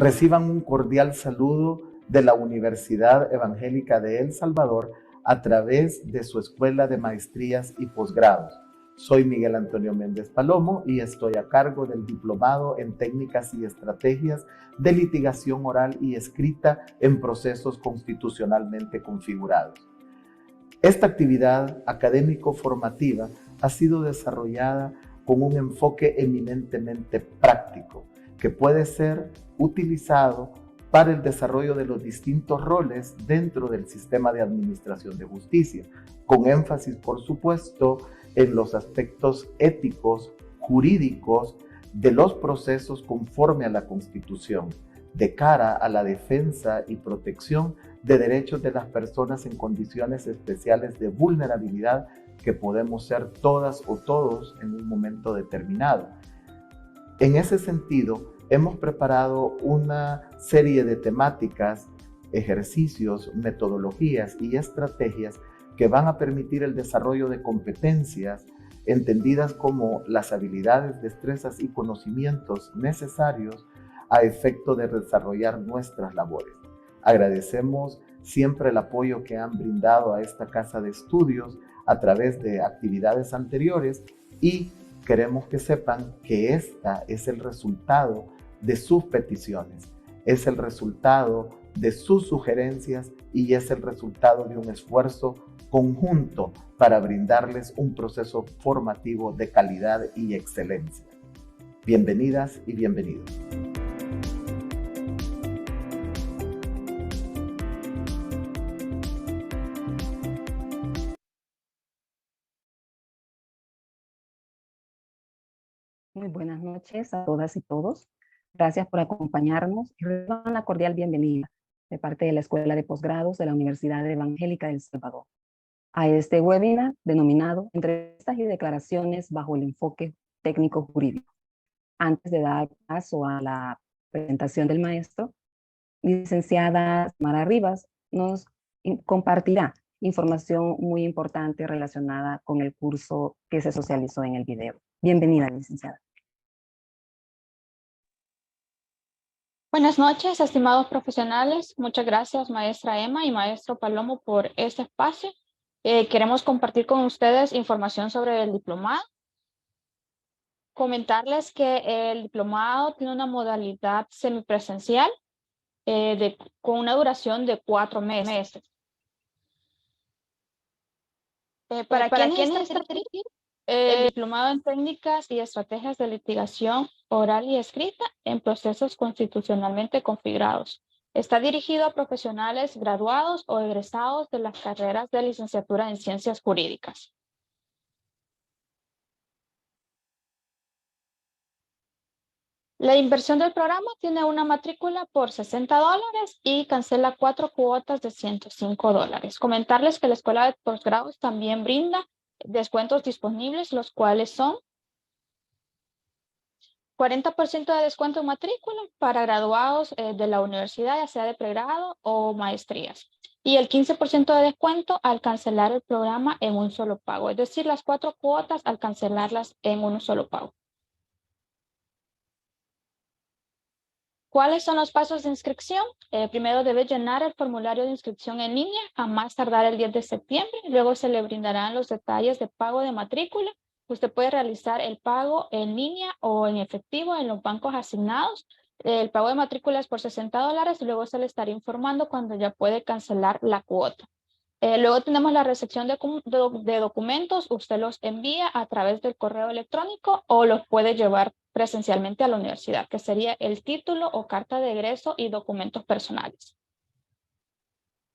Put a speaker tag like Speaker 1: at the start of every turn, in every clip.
Speaker 1: Reciban un cordial saludo de la Universidad Evangélica de El Salvador a través de su Escuela de Maestrías y Posgrados. Soy Miguel Antonio Méndez Palomo y estoy a cargo del Diplomado en Técnicas y Estrategias de Litigación Oral y Escrita en Procesos Constitucionalmente Configurados. Esta actividad académico-formativa ha sido desarrollada con un enfoque eminentemente práctico que puede ser utilizado para el desarrollo de los distintos roles dentro del sistema de administración de justicia, con énfasis, por supuesto, en los aspectos éticos, jurídicos de los procesos conforme a la Constitución, de cara a la defensa y protección de derechos de las personas en condiciones especiales de vulnerabilidad que podemos ser todas o todos en un momento determinado. En ese sentido, hemos preparado una serie de temáticas, ejercicios, metodologías y estrategias que van a permitir el desarrollo de competencias entendidas como las habilidades, destrezas y conocimientos necesarios a efecto de desarrollar nuestras labores. Agradecemos siempre el apoyo que han brindado a esta casa de estudios a través de actividades anteriores y queremos que sepan que esta es el resultado de sus peticiones, es el resultado de sus sugerencias y es el resultado de un esfuerzo conjunto para brindarles un proceso formativo de calidad y excelencia. Bienvenidas y bienvenidos.
Speaker 2: Muy buenas noches a todas y todos. Gracias por acompañarnos y reciban una cordial bienvenida de parte de la Escuela de Posgrados de la Universidad Evangélica de El Salvador a este webinar denominado Entrevistas y Declaraciones bajo el enfoque técnico jurídico. Antes de dar paso a la presentación del maestro, licenciada Mara Rivas nos compartirá información muy importante relacionada con el curso que se socializó en el video. Bienvenida, licenciada.
Speaker 3: Buenas noches, estimados profesionales. Muchas gracias, maestra Emma y maestro Palomo, por este espacio. Queremos compartir con ustedes información sobre el diplomado. Comentarles que el diplomado tiene una modalidad semipresencial con una duración de 4 meses. ¿Para quién está dirigido? El diplomado en técnicas y estrategias de litigación oral y escrita en procesos constitucionalmente configurados. Está dirigido a profesionales graduados o egresados de las carreras de licenciatura en ciencias jurídicas. La inversión del programa tiene una matrícula por $60 y cancela 4 cuotas de $105. Comentarles que la Escuela de Posgrados también brinda descuentos disponibles, los cuales son 40% de descuento en matrícula para graduados de la universidad, ya sea de pregrado o maestrías. Y el 15% de descuento al cancelar el programa en un solo pago, es decir, las 4 cuotas al cancelarlas en un solo pago. ¿Cuáles son los pasos de inscripción? Primero debe llenar el formulario de inscripción en línea a más tardar el 10 de septiembre. Luego se le brindarán los detalles de pago de matrícula. Usted puede realizar el pago en línea o en efectivo en los bancos asignados. El pago de matrícula es por $60 y luego se le estará informando cuando ya puede cancelar la cuota. Luego tenemos la recepción de documentos. Usted los envía a través del correo electrónico o los puede llevar presencialmente a la universidad, que sería el título o carta de egreso y documentos personales.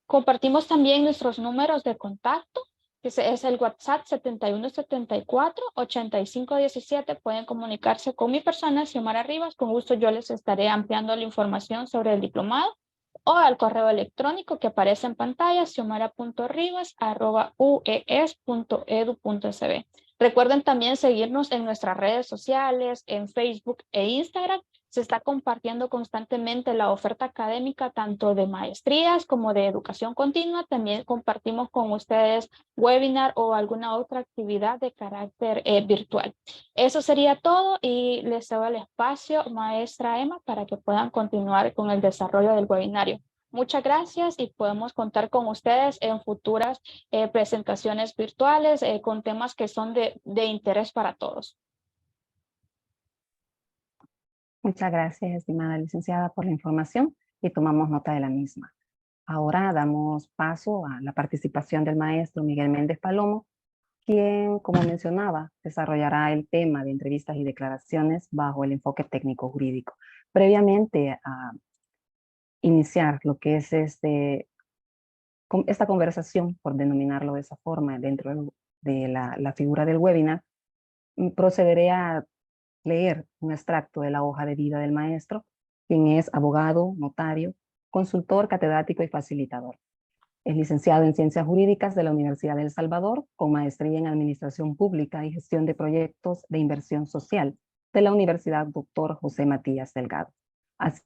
Speaker 3: Compartimos también nuestros números de contacto, que es el WhatsApp 7174-8517. Pueden comunicarse con mi persona, Xiomara Rivas. Con gusto yo les estaré ampliando la información sobre el diplomado, o al correo electrónico que aparece en pantalla, xiomara.rivas@ues.edu.sb. Recuerden también seguirnos en nuestras redes sociales, en Facebook e Instagram, Se está compartiendo constantemente la oferta académica, tanto de maestrías como de educación continua. También compartimos con ustedes webinar o alguna otra actividad de carácter virtual. Eso sería todo y les cedo el espacio, maestra Emma, para que puedan continuar con el desarrollo del webinario. Muchas gracias y podemos contar con ustedes en futuras presentaciones virtuales con temas que son de interés para todos.
Speaker 2: Muchas gracias, estimada licenciada, por la información y tomamos nota de la misma. Ahora damos paso a la participación del maestro Miguel Méndez Palomo, quien, como mencionaba, desarrollará el tema de entrevistas y declaraciones bajo el enfoque técnico-jurídico. Previamente a iniciar lo que es esta conversación, por denominarlo de esa forma, dentro de la figura del webinar, procederé a leer un extracto de la hoja de vida del maestro, quien es abogado, notario, consultor, catedrático y facilitador. Es licenciado en Ciencias Jurídicas de la Universidad de El Salvador, con maestría en Administración Pública y Gestión de Proyectos de Inversión Social de la Universidad Dr. José Matías Delgado. Así,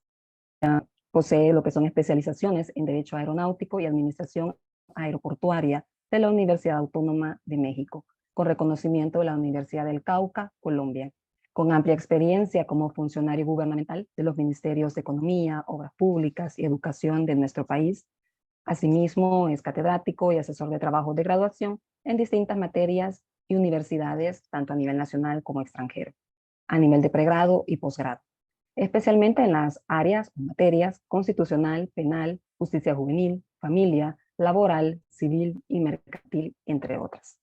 Speaker 2: posee lo que son especializaciones en Derecho Aeronáutico y Administración Aeroportuaria de la Universidad Autónoma de México, con reconocimiento de la Universidad del Cauca, Colombia, con amplia experiencia como funcionario gubernamental de los Ministerios de Economía, Obras Públicas y Educación de nuestro país. Asimismo, es catedrático y asesor de trabajo de graduación en distintas materias y universidades, tanto a nivel nacional como extranjero, a nivel de pregrado y posgrado, especialmente en las áreas o materias constitucional, penal, justicia juvenil, familia, laboral, civil y mercantil, entre otras.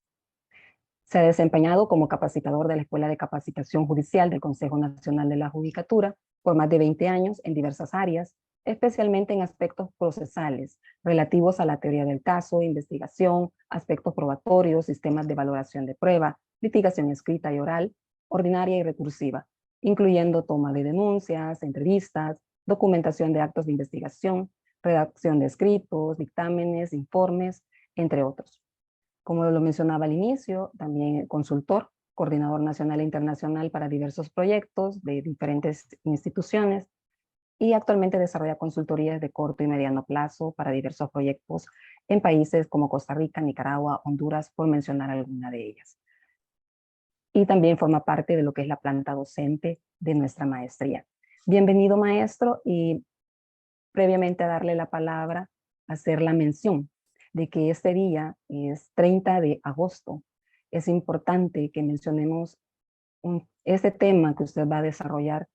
Speaker 2: Se ha desempeñado como capacitador de la Escuela de Capacitación Judicial del Consejo Nacional de la Judicatura por más de 20 años en diversas áreas, especialmente en aspectos procesales relativos a la teoría del caso, investigación, aspectos probatorios, sistemas de valoración de prueba, litigación escrita y oral, ordinaria y recursiva, incluyendo toma de denuncias, entrevistas, documentación de actos de investigación, redacción de escritos, dictámenes, informes, entre otros. Como lo mencionaba al inicio, también consultor, coordinador nacional e internacional para diversos proyectos de diferentes instituciones y actualmente desarrolla consultorías de corto y mediano plazo para diversos proyectos en países como Costa Rica, Nicaragua, Honduras, por mencionar alguna de ellas. Y también forma parte de lo que es la planta docente de nuestra maestría. Bienvenido, maestro, y previamente a darle la palabra, hacer la mención de que este día es 30 de agosto. Es importante que mencionemos este tema que usted va a desarrollar.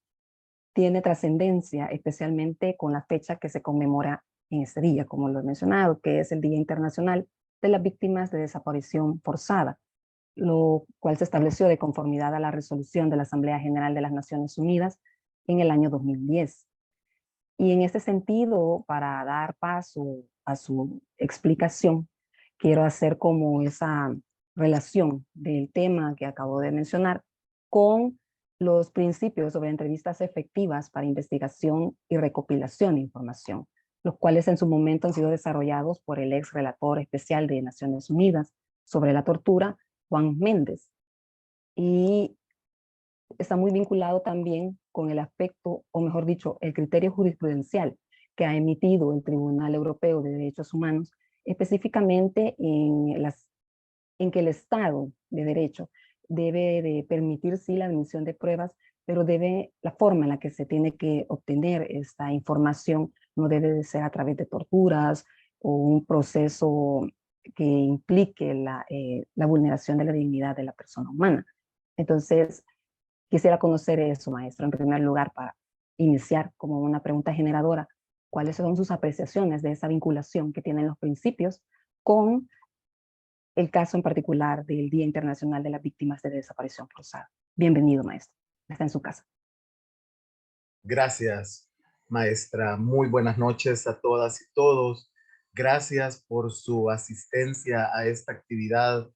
Speaker 2: Tiene trascendencia, especialmente con la fecha que se conmemora en este día, como lo he mencionado, que es el Día Internacional de las Víctimas de Desaparición Forzada, lo cual se estableció de conformidad a la resolución de la Asamblea General de las Naciones Unidas en el año 2010. Y en este sentido, para dar paso a su explicación, quiero hacer como esa relación del tema que acabo de mencionar con los principios sobre entrevistas efectivas para investigación y recopilación de información, los cuales en su momento han sido desarrollados por el ex relator especial de Naciones Unidas sobre la tortura, Juan Méndez. Y está muy vinculado también con el aspecto, o mejor dicho, el criterio jurisprudencial que ha emitido el Tribunal Europeo de Derechos Humanos, específicamente en que el Estado de Derecho debe de permitir, sí, la admisión de pruebas, pero la forma en la que se tiene que obtener esta información no debe de ser a través de torturas o un proceso que implique la vulneración de la dignidad de la persona humana. Entonces, quisiera conocer eso, maestro, en primer lugar, para iniciar como una pregunta generadora. ¿Cuáles son sus apreciaciones de esa vinculación que tienen los principios con el caso en particular del Día Internacional de las Víctimas de Desaparición Forzada? Bienvenido, maestro. Está en su casa.
Speaker 1: Gracias, maestra. Muy buenas noches a todas y todos. Gracias por su asistencia a esta actividad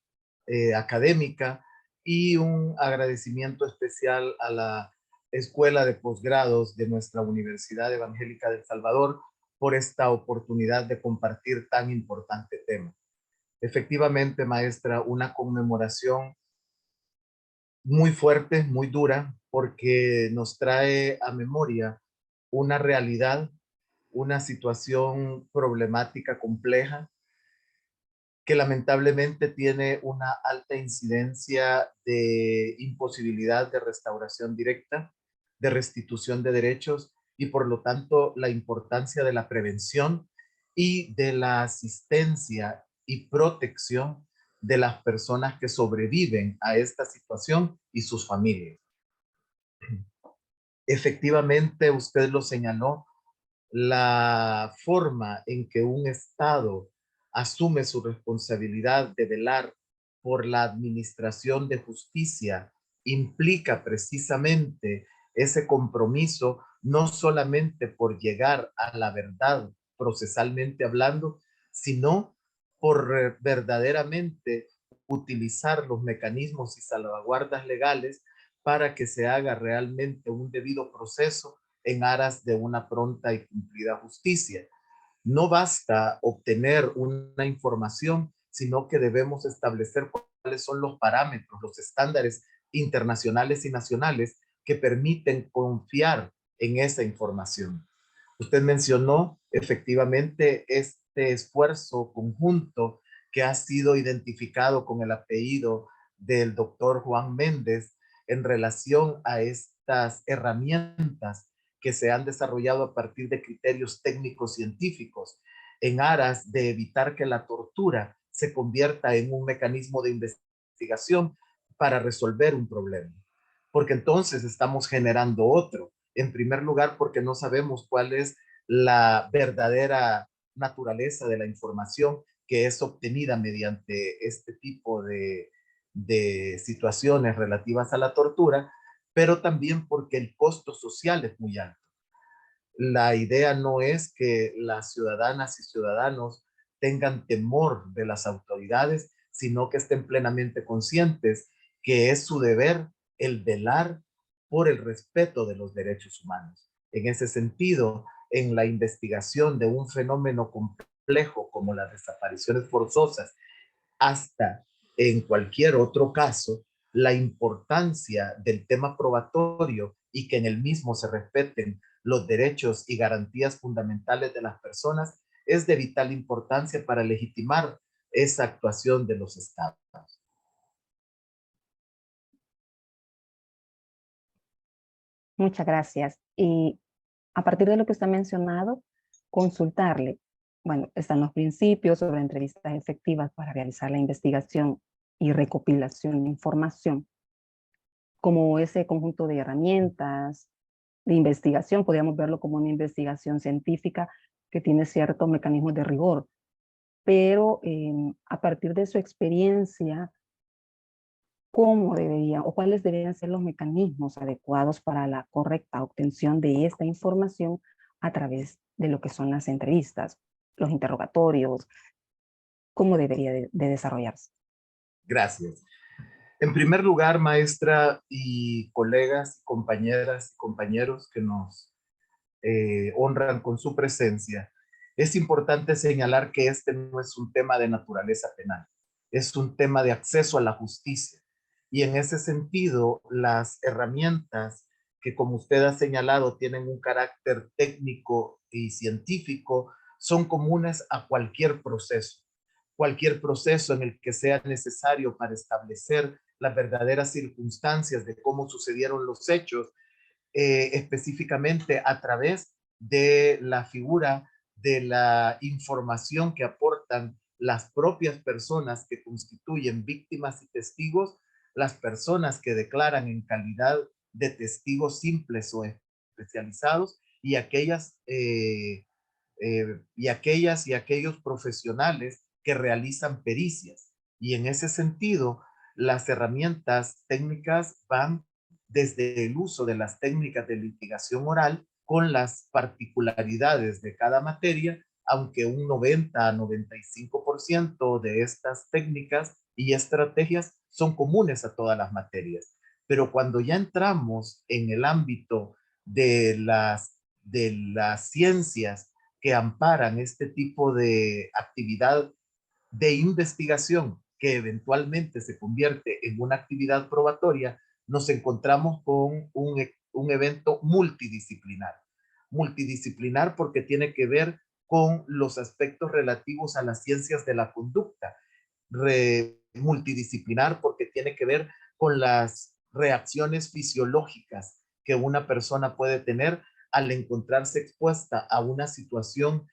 Speaker 1: académica y un agradecimiento especial a la Escuela de Posgrados de nuestra Universidad Evangélica de El Salvador por esta oportunidad de compartir tan importante tema. Efectivamente, maestra, una conmemoración muy fuerte, muy dura, porque nos trae a memoria una realidad, una situación problemática compleja que lamentablemente tiene una alta incidencia de imposibilidad de restauración directa, de restitución de derechos y por lo tanto la importancia de la prevención y de la asistencia y protección de las personas que sobreviven a esta situación y sus familias. Efectivamente, usted lo señaló, la forma en que un Estado asume su responsabilidad de velar por la administración de justicia implica precisamente ese compromiso, no solamente por llegar a la verdad procesalmente hablando, sino por verdaderamente utilizar los mecanismos y salvaguardas legales para que se haga realmente un debido proceso en aras de una pronta y cumplida justicia. No basta obtener una información, sino que debemos establecer cuáles son los parámetros, los estándares internacionales y nacionales que permiten confiar en esa información. Usted mencionó efectivamente este esfuerzo conjunto que ha sido identificado con el apellido del doctor Juan Méndez en relación a estas herramientas que se han desarrollado a partir de criterios técnicos científicos en aras de evitar que la tortura se convierta en un mecanismo de investigación para resolver un problema. Porque entonces estamos generando otro. En primer lugar, porque no sabemos cuál es la verdadera naturaleza de la información que es obtenida mediante este tipo de situaciones relativas a la tortura, pero también porque el costo social es muy alto. La idea no es que las ciudadanas y ciudadanos tengan temor de las autoridades, sino que estén plenamente conscientes que es su deber el velar por el respeto de los derechos humanos. En ese sentido, en la investigación de un fenómeno complejo como las desapariciones forzosas, hasta en cualquier otro caso, la importancia del tema probatorio y que en el mismo se respeten los derechos y garantías fundamentales de las personas es de vital importancia para legitimar esa actuación de los estados.
Speaker 2: Muchas gracias. Y a partir de lo que usted ha mencionado, consultarle, bueno, están los principios sobre entrevistas efectivas para realizar la investigación y recopilación de información, como ese conjunto de herramientas de investigación, podríamos verlo como una investigación científica que tiene ciertos mecanismos de rigor, pero a partir de su experiencia, ¿cómo deberían o cuáles deberían ser los mecanismos adecuados para la correcta obtención de esta información a través de lo que son las entrevistas, los interrogatorios? ¿Cómo debería de desarrollarse?
Speaker 1: Gracias. En primer lugar, maestra y colegas, compañeras y compañeros que nos honran con su presencia, es importante señalar que este no es un tema de naturaleza penal, es un tema de acceso a la justicia. Y en ese sentido, las herramientas que, como usted ha señalado, tienen un carácter técnico y científico, son comunes a cualquier proceso en el que sea necesario para establecer las verdaderas circunstancias de cómo sucedieron los hechos, específicamente a través de la figura de la información que aportan las propias personas que constituyen víctimas y testigos, las personas que declaran en calidad de testigos simples o especializados y aquellos profesionales que realizan pericias. Y en ese sentido, las herramientas técnicas van desde el uso de las técnicas de litigación oral con las particularidades de cada materia, aunque un 90 a 95% de estas técnicas y estrategias son comunes a todas las materias. Pero cuando ya entramos en el ámbito de las ciencias que amparan este tipo de actividad de investigación que eventualmente se convierte en una actividad probatoria, nos encontramos con un evento multidisciplinar. Multidisciplinar porque tiene que ver con los aspectos relativos a las ciencias de la conducta. Multidisciplinar porque tiene que ver con las reacciones fisiológicas que una persona puede tener al encontrarse expuesta a una situación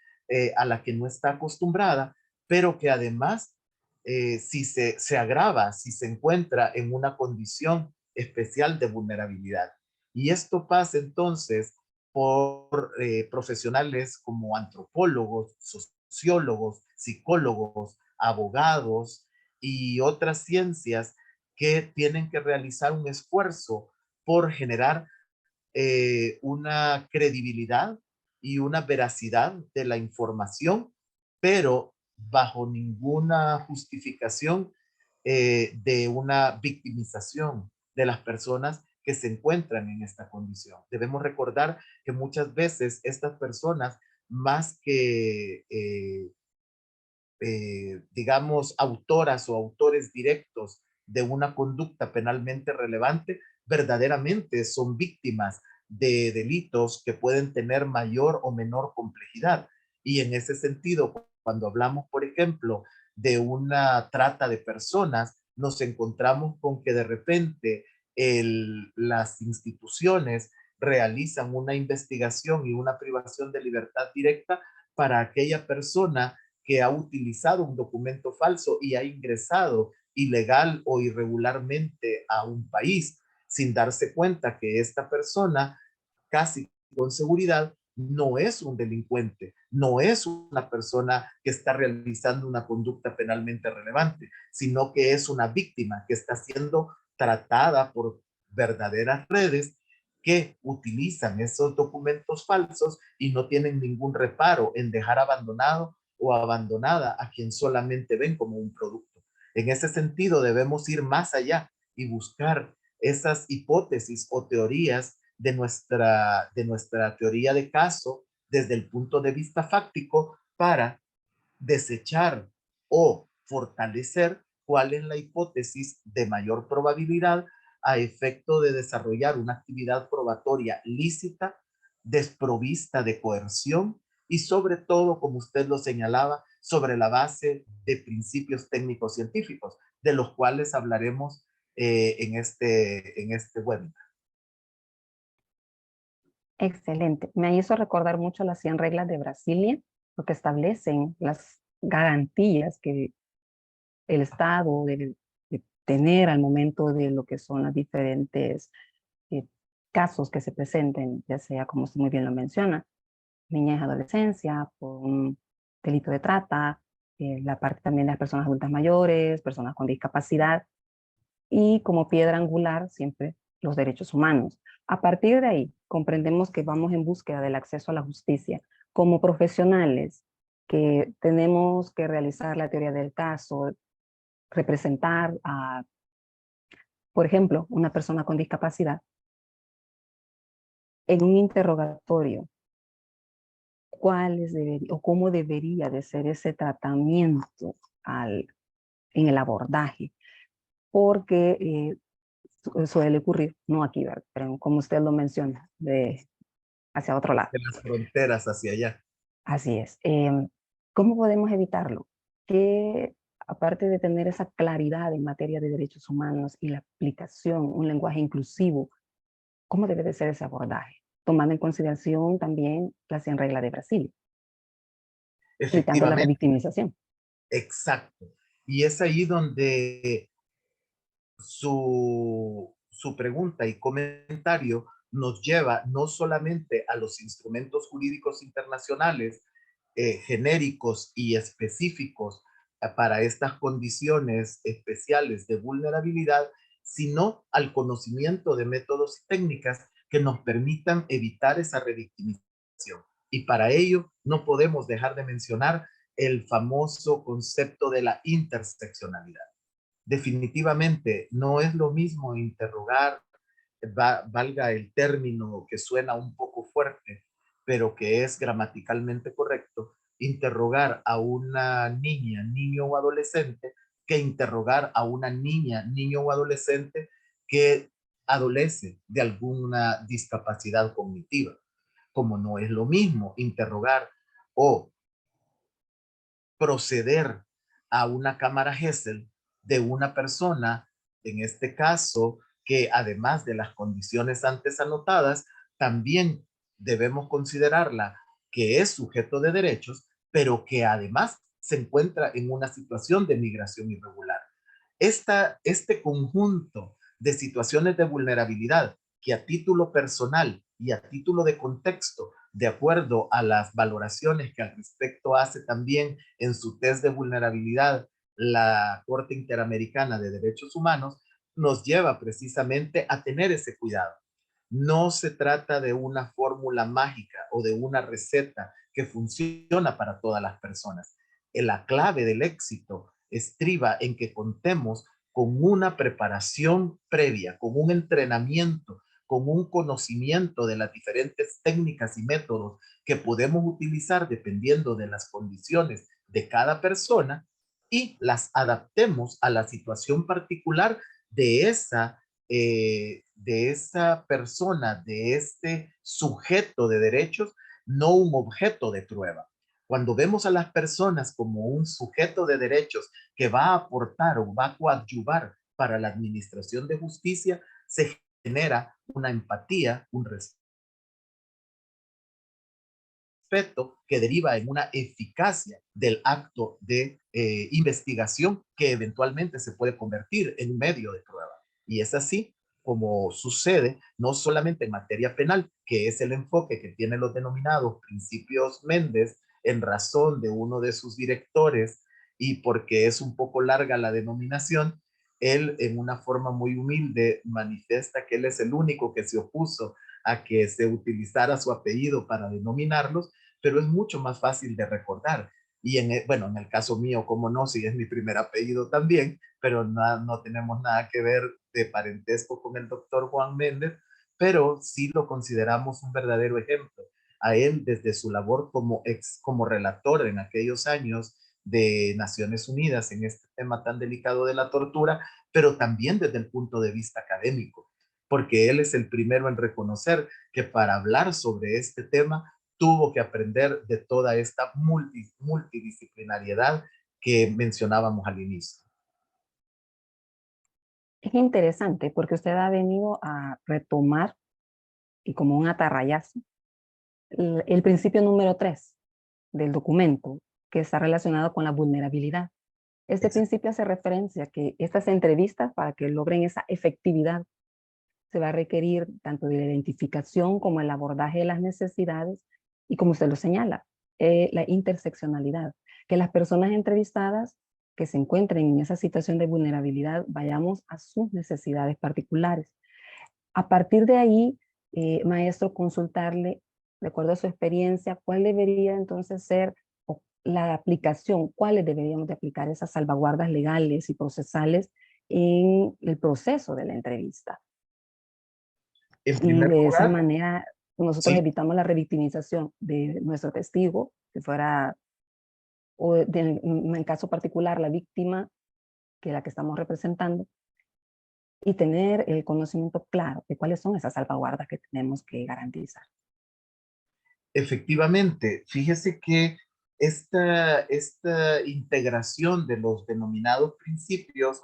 Speaker 1: a la que no está acostumbrada, pero que además, si se agrava, si se encuentra en una condición especial de vulnerabilidad. Y esto pasa entonces por profesionales como antropólogos, sociólogos, psicólogos, abogados y otras ciencias que tienen que realizar un esfuerzo por generar una credibilidad y una veracidad de la información, pero bajo ninguna justificación de una victimización de las personas que se encuentran en esta condición. Debemos recordar que muchas veces estas personas, más que digamos, autoras o autores directos de una conducta penalmente relevante, verdaderamente son víctimas de delitos que pueden tener mayor o menor complejidad. Y en ese sentido, cuando hablamos, por ejemplo, de una trata de personas, nos encontramos con que de repente las instituciones realizan una investigación y una privación de libertad directa para aquella persona que ha utilizado un documento falso y ha ingresado ilegal o irregularmente a un país sin darse cuenta que esta persona casi con seguridad no es un delincuente, no es una persona que está realizando una conducta penalmente relevante, sino que es una víctima que está siendo tratada por verdaderas redes que utilizan esos documentos falsos y no tienen ningún reparo en dejar abandonado o abandonada a quien solamente ven como un producto. En ese sentido, debemos ir más allá y buscar esas hipótesis o teorías de nuestra teoría de caso desde el punto de vista fáctico para desechar o fortalecer cuál es la hipótesis de mayor probabilidad a efecto de desarrollar una actividad probatoria lícita, desprovista de coerción y sobre todo, como usted lo señalaba, sobre la base de principios técnicos científicos, de los cuales hablaremos en este webinar.
Speaker 2: Excelente. Me hizo recordar mucho las 100 reglas de Brasilia, lo que establecen las garantías que el Estado debe de tener al momento de lo que son las diferentes eh, casos que se presenten, ya sea, como usted muy bien lo menciona, niñez, adolescencia, por un delito de trata, la parte también de las personas adultas mayores, personas con discapacidad, y como piedra angular siempre los derechos humanos. A partir de ahí, comprendemos que vamos en búsqueda del acceso a la justicia. Como profesionales que tenemos que realizar la teoría del caso, representar a, por ejemplo, una persona con discapacidad, en un interrogatorio, o cómo debería de ser ese tratamiento en el abordaje, porque suele ocurrir, no aquí, ¿verdad? Pero como usted lo menciona, hacia otro lado.
Speaker 1: De las fronteras hacia allá.
Speaker 2: Así es. ¿Cómo podemos evitarlo? Que aparte de tener esa claridad en materia de derechos humanos y la aplicación, un lenguaje inclusivo, ¿cómo debe de ser ese abordaje? Tomando en consideración también la 100 reglas de Brasil, evitando la
Speaker 1: Efectivamente,
Speaker 2: revictimización.
Speaker 1: exacto. Y es ahí donde su pregunta y comentario nos lleva no solamente a los instrumentos jurídicos internacionales genéricos y específicos para estas condiciones especiales de vulnerabilidad, sino al conocimiento de métodos y técnicas que nos permitan evitar esa revictimización. Y para ello no podemos dejar de mencionar el famoso concepto de la interseccionalidad. Definitivamente no es lo mismo interrogar, valga el término que suena un poco fuerte, pero que es gramaticalmente correcto, interrogar a una niña, niño o adolescente, que interrogar a una niña, niño o adolescente que adolece de alguna discapacidad cognitiva. Como no es lo mismo interrogar o proceder a una cámara Gesell de una persona, en este caso, que además de las condiciones antes anotadas, también debemos considerarla que es sujeto de derechos, pero que además se encuentra en una situación de migración irregular. Este conjunto de situaciones de vulnerabilidad que a título personal y a título de contexto, de acuerdo a las valoraciones que al respecto hace también en su test de vulnerabilidad la Corte Interamericana de Derechos Humanos, nos lleva precisamente a tener ese cuidado. No se trata de una fórmula mágica o de una receta que funciona para todas las personas. La clave del éxito estriba en que contemos con una preparación previa, con un entrenamiento, con un conocimiento de las diferentes técnicas y métodos que podemos utilizar dependiendo de las condiciones de cada persona y las adaptemos a la situación particular de esa persona, de este sujeto de derechos, no un objeto de prueba. Cuando vemos a las personas como un sujeto de derechos que va a aportar o va a coadyuvar para la administración de justicia, se genera una empatía, un respeto que deriva en una eficacia del acto de investigación que eventualmente se puede convertir en un medio de prueba. Y es así como sucede no solamente en materia penal, que es el enfoque que tienen los denominados principios Méndez en razón de uno de sus directores y porque es un poco larga la denominación, él en una forma muy humilde manifiesta que él es el único que se opuso a que se utilizara su apellido para denominarlos, pero es mucho más fácil de recordar. Y bueno, en el caso mío, como no, si es mi primer apellido también, pero no tenemos nada que ver de parentesco con el doctor Juan Méndez, pero sí lo consideramos un verdadero ejemplo. A él, desde su labor como relator en aquellos años de Naciones Unidas en este tema tan delicado de la tortura, pero también desde el punto de vista académico, porque él es el primero en reconocer que para hablar sobre este tema tuvo que aprender de toda esta multidisciplinariedad que mencionábamos al inicio.
Speaker 2: Es interesante porque usted ha venido a retomar y como un atarrayazo el principio número 3 del documento que está relacionado con la vulnerabilidad. Este
Speaker 1: Exacto.
Speaker 2: principio hace referencia a que estas entrevistas, para que logren esa efectividad, se va a requerir tanto de la identificación como el abordaje de las necesidades y, como usted lo señala, la interseccionalidad. Que las personas entrevistadas que se encuentren en esa situación de vulnerabilidad vayamos a sus necesidades particulares. A partir de ahí, maestro, consultarle, de acuerdo a su experiencia, cuál debería entonces ser la aplicación, cuáles deberíamos de aplicar esas salvaguardas legales y procesales en el proceso de la entrevista.
Speaker 1: En
Speaker 2: Y
Speaker 1: primer
Speaker 2: de esa
Speaker 1: lugar,
Speaker 2: manera nosotros
Speaker 1: sí,
Speaker 2: evitamos la revictimización de nuestro testigo, que fuera, o en el caso particular, la víctima, que es la que estamos representando, y tener el conocimiento claro de cuáles son esas salvaguardas que tenemos que garantizar.
Speaker 1: efectivamente, fíjese que esta integración de los denominados principios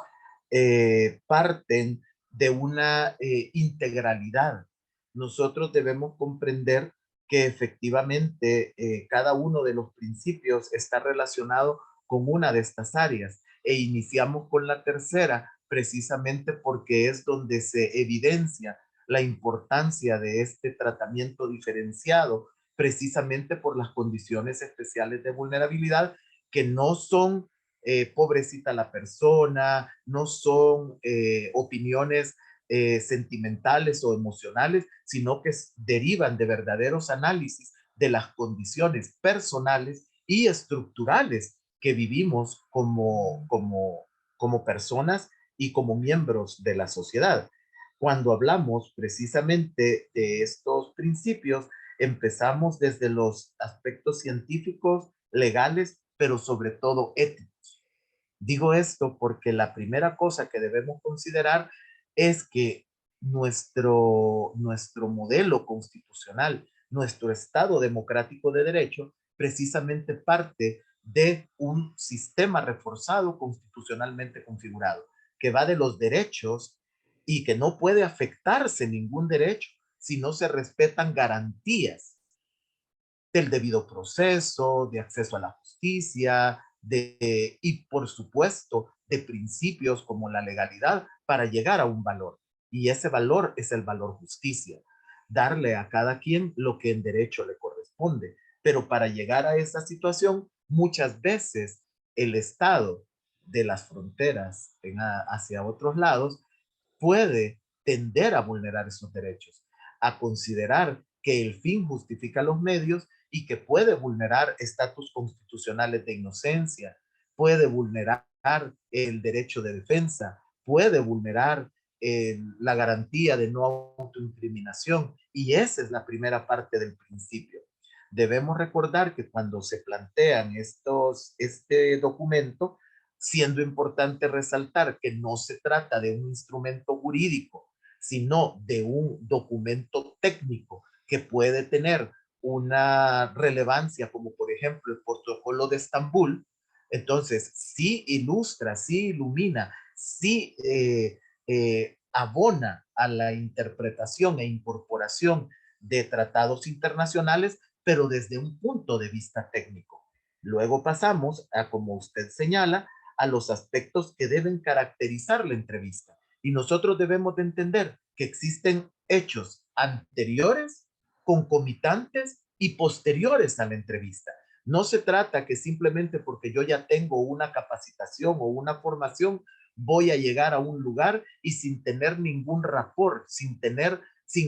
Speaker 1: parten de una integralidad. Nosotros debemos comprender que efectivamente cada uno de los principios está relacionado con una de estas áreas e iniciamos con la tercera precisamente porque es donde se evidencia la importancia de este tratamiento diferenciado precisamente por las condiciones especiales de vulnerabilidad que no son pobrecita la persona, no son opiniones sentimentales o emocionales, sino que derivan de verdaderos análisis de las condiciones personales y estructurales que vivimos como personas y como miembros de la sociedad. Cuando hablamos precisamente de estos principios, empezamos desde los aspectos científicos, legales, pero sobre todo éticos. Digo esto porque la primera cosa que debemos considerar es que nuestro modelo constitucional, nuestro Estado democrático de derecho, precisamente parte de un sistema reforzado constitucionalmente configurado, que va de los derechos y que no puede afectarse ningún derecho si no se respetan garantías del debido proceso, de acceso a la justicia, y por supuesto de principios como la legalidad para llegar a un valor. Y ese valor es el valor justicia, darle a cada quien lo que en derecho le corresponde. Pero para llegar a esa situación, muchas veces el Estado de las fronteras hacia otros lados puede tender a vulnerar esos derechos, a considerar que el fin justifica los medios y que puede vulnerar estatus constitucionales de inocencia, puede vulnerar el derecho de defensa, puede vulnerar la garantía de no autoincriminación. Y esa es la primera parte del principio. Debemos recordar que cuando se plantean este documento, siendo importante resaltar que no se trata de un instrumento jurídico, sino de un documento técnico que puede tener una relevancia como por ejemplo el protocolo de Estambul. Entonces sí ilustra, sí ilumina, sí abona a la interpretación e incorporación de tratados internacionales, pero desde un punto de vista técnico. Luego pasamos a, como usted señala, a los aspectos que deben caracterizar la entrevista. Y nosotros debemos de entender que existen hechos anteriores, concomitantes y posteriores a la entrevista. No se trata que simplemente porque yo ya tengo una capacitación o una formación, voy a llegar a un lugar y sin tener ningún rapport, sin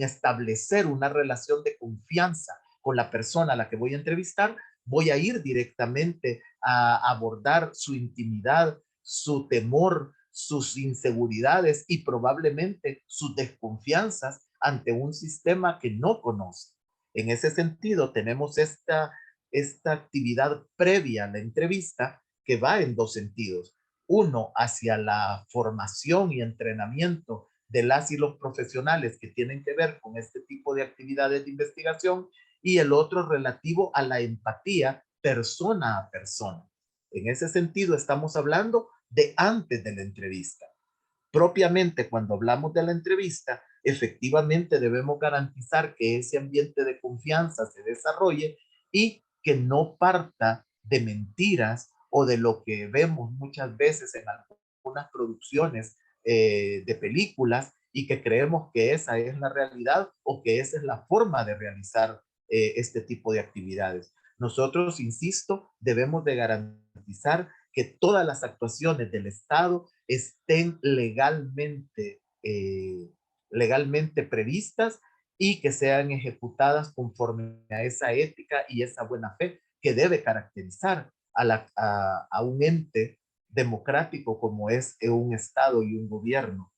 Speaker 1: establecer una relación de confianza con la persona a la que voy a entrevistar, voy a ir directamente a abordar su intimidad, su temor, sus inseguridades y probablemente sus desconfianzas ante un sistema que no conoce. En ese sentido, tenemos esta actividad previa a la entrevista que va en dos sentidos. Uno, hacia la formación y entrenamiento de las y los profesionales que tienen que ver con este tipo de actividades de investigación, y el otro relativo a la empatía persona a persona. En ese sentido, estamos hablando de antes de la entrevista. Propiamente, cuando hablamos de la entrevista, efectivamente debemos garantizar que ese ambiente de confianza se desarrolle y que no parta de mentiras o de lo que vemos muchas veces en algunas producciones de películas y que creemos que esa es la realidad o que esa es la forma de realizar este tipo de actividades. Nosotros, insisto, debemos de garantizar que todas las actuaciones del Estado estén legalmente previstas y que sean ejecutadas conforme a esa ética y esa buena fe que debe caracterizar a un ente democrático como es un Estado y un gobierno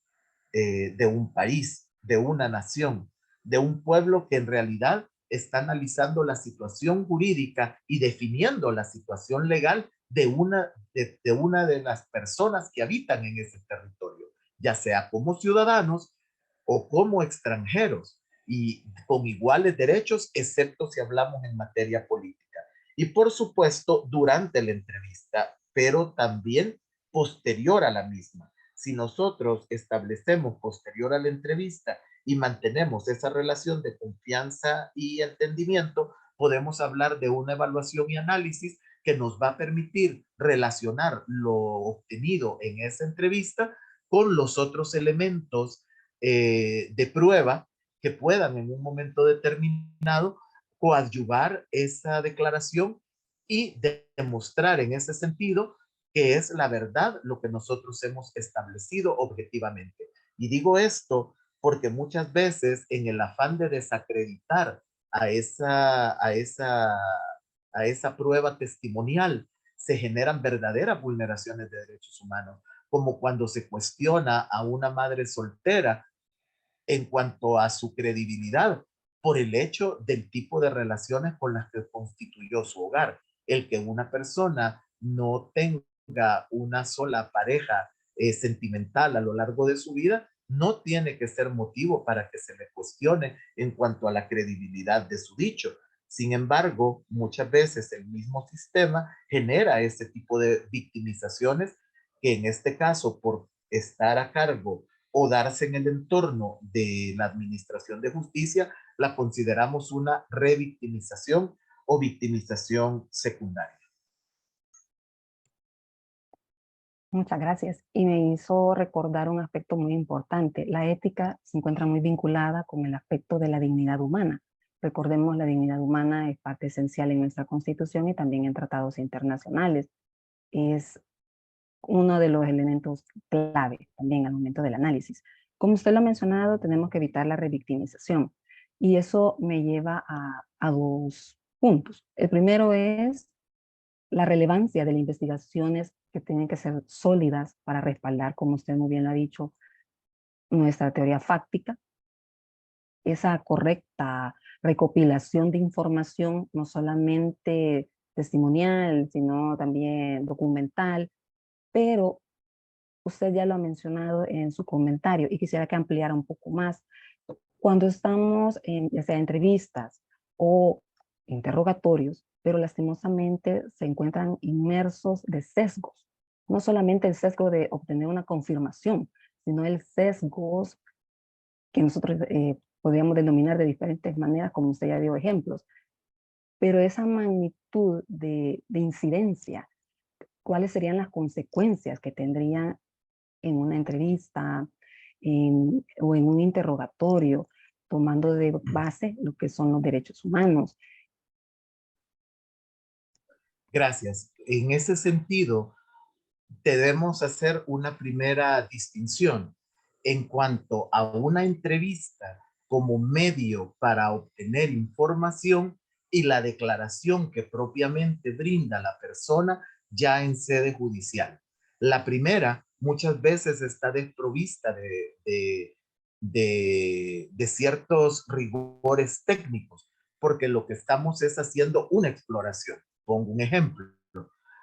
Speaker 1: de un país, de una nación, de un pueblo que en realidad está analizando la situación jurídica y definiendo la situación legal una de las personas que habitan en ese territorio, ya sea como ciudadanos o como extranjeros, y con iguales derechos, excepto si hablamos en materia política. Y por supuesto, durante la entrevista, pero también posterior a la misma. Si nosotros establecemos posterior a la entrevista y mantenemos esa relación de confianza y entendimiento, podemos hablar de una evaluación y análisis que nos va a permitir relacionar lo obtenido en esa entrevista con los otros elementos de prueba que puedan en un momento determinado coadyuvar esa declaración y demostrar en ese sentido que es la verdad lo que nosotros hemos establecido objetivamente. Y digo esto porque muchas veces en el afán de desacreditar a esa prueba testimonial se generan verdaderas vulneraciones de derechos humanos, como cuando se cuestiona a una madre soltera en cuanto a su credibilidad por el hecho del tipo de relaciones con las que constituyó su hogar. El que una persona no tenga una sola pareja sentimental a lo largo de su vida no tiene que ser motivo para que se le cuestione en cuanto a la credibilidad de su dicho. Sin embargo, muchas veces el mismo sistema genera ese tipo de victimizaciones que en este caso, por estar a cargo o darse en el entorno de la administración de justicia, la consideramos una revictimización o victimización secundaria.
Speaker 2: Muchas gracias. Y me hizo recordar un aspecto muy importante. La ética se encuentra muy vinculada con el aspecto de la dignidad humana. Recordemos, la dignidad humana es parte esencial en nuestra Constitución y también en tratados internacionales. Es uno de los elementos clave también al momento del análisis. Como usted lo ha mencionado, tenemos que evitar la revictimización. Y eso me lleva a dos puntos. El primero es la relevancia de las investigaciones que tienen que ser sólidas para respaldar, como usted muy bien lo ha dicho, nuestra teoría fáctica, esa correcta recopilación de información, no solamente testimonial, sino también documental, pero usted ya lo ha mencionado en su comentario y quisiera que ampliara un poco más. Cuando estamos en ya sea entrevistas o interrogatorios, pero lastimosamente se encuentran inmersos de sesgos. No solamente el sesgo de obtener una confirmación, sino el sesgo que nosotros podríamos denominar de diferentes maneras, como usted ya dio ejemplos. Pero esa magnitud de incidencia, ¿cuáles serían las consecuencias que tendrían en una entrevista o en un interrogatorio, tomando de base lo que son los derechos humanos?
Speaker 1: Gracias. En ese sentido, debemos hacer una primera distinción en cuanto a una entrevista como medio para obtener información y la declaración que propiamente brinda la persona ya en sede judicial. La primera muchas veces está desprovista de ciertos rigores técnicos, porque lo que estamos es haciendo una exploración. Pongo un ejemplo.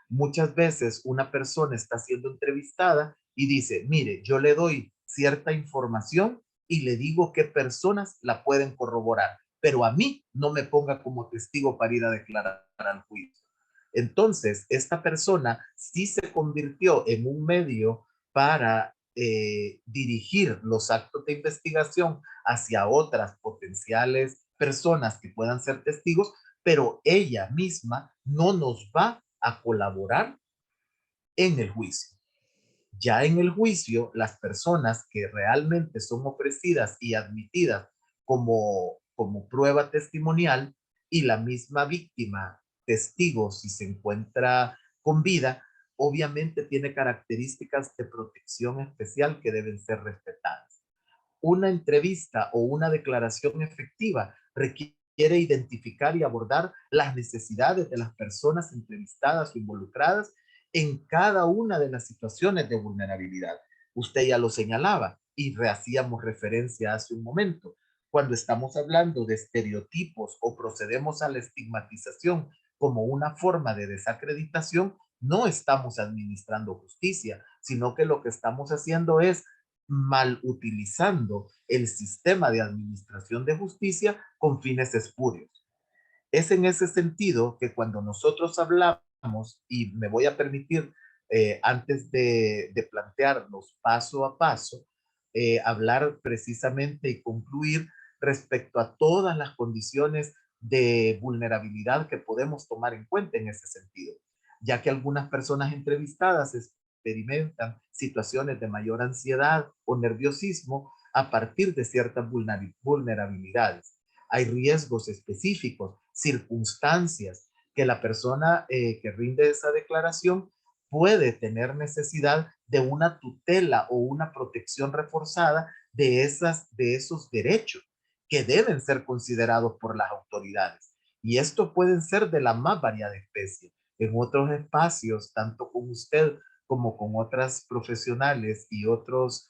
Speaker 1: Muchas veces una persona está siendo entrevistada y dice, mire, yo le doy cierta información y le digo qué personas la pueden corroborar, pero a mí no me ponga como testigo para ir a declarar al juicio. Entonces, esta persona sí se convirtió en un medio para dirigir los actos de investigación hacia otras potenciales personas que puedan ser testigos, pero ella misma no nos va a colaborar en el juicio. Ya en el juicio, las personas que realmente son ofrecidas y admitidas como prueba testimonial y la misma víctima, testigo, si se encuentra con vida, obviamente tiene características de protección especial que deben ser respetadas. Una entrevista o una declaración efectiva requiere identificar y abordar las necesidades de las personas entrevistadas o involucradas en cada una de las situaciones de vulnerabilidad. Usted ya lo señalaba y hacíamos referencia hace un momento. Cuando estamos hablando de estereotipos o procedemos a la estigmatización como una forma de desacreditación, no estamos administrando justicia, sino que lo que estamos haciendo es mal utilizando el sistema de administración de justicia con fines espurios. Es en ese sentido que cuando nosotros hablamos, y me voy a permitir, antes de plantearlos paso a paso, hablar precisamente y concluir respecto a todas las condiciones de vulnerabilidad que podemos tomar en cuenta en ese sentido, ya que algunas personas entrevistadas experimentan situaciones de mayor ansiedad o nerviosismo a partir de ciertas vulnerabilidades. Hay riesgos específicos, circunstancias que la persona que rinde esa declaración puede tener necesidad de una tutela o una protección reforzada de esos derechos que deben ser considerados por las autoridades. Y esto pueden ser de la más variada especie. En otros espacios, tanto con usted como con otras profesionales y otros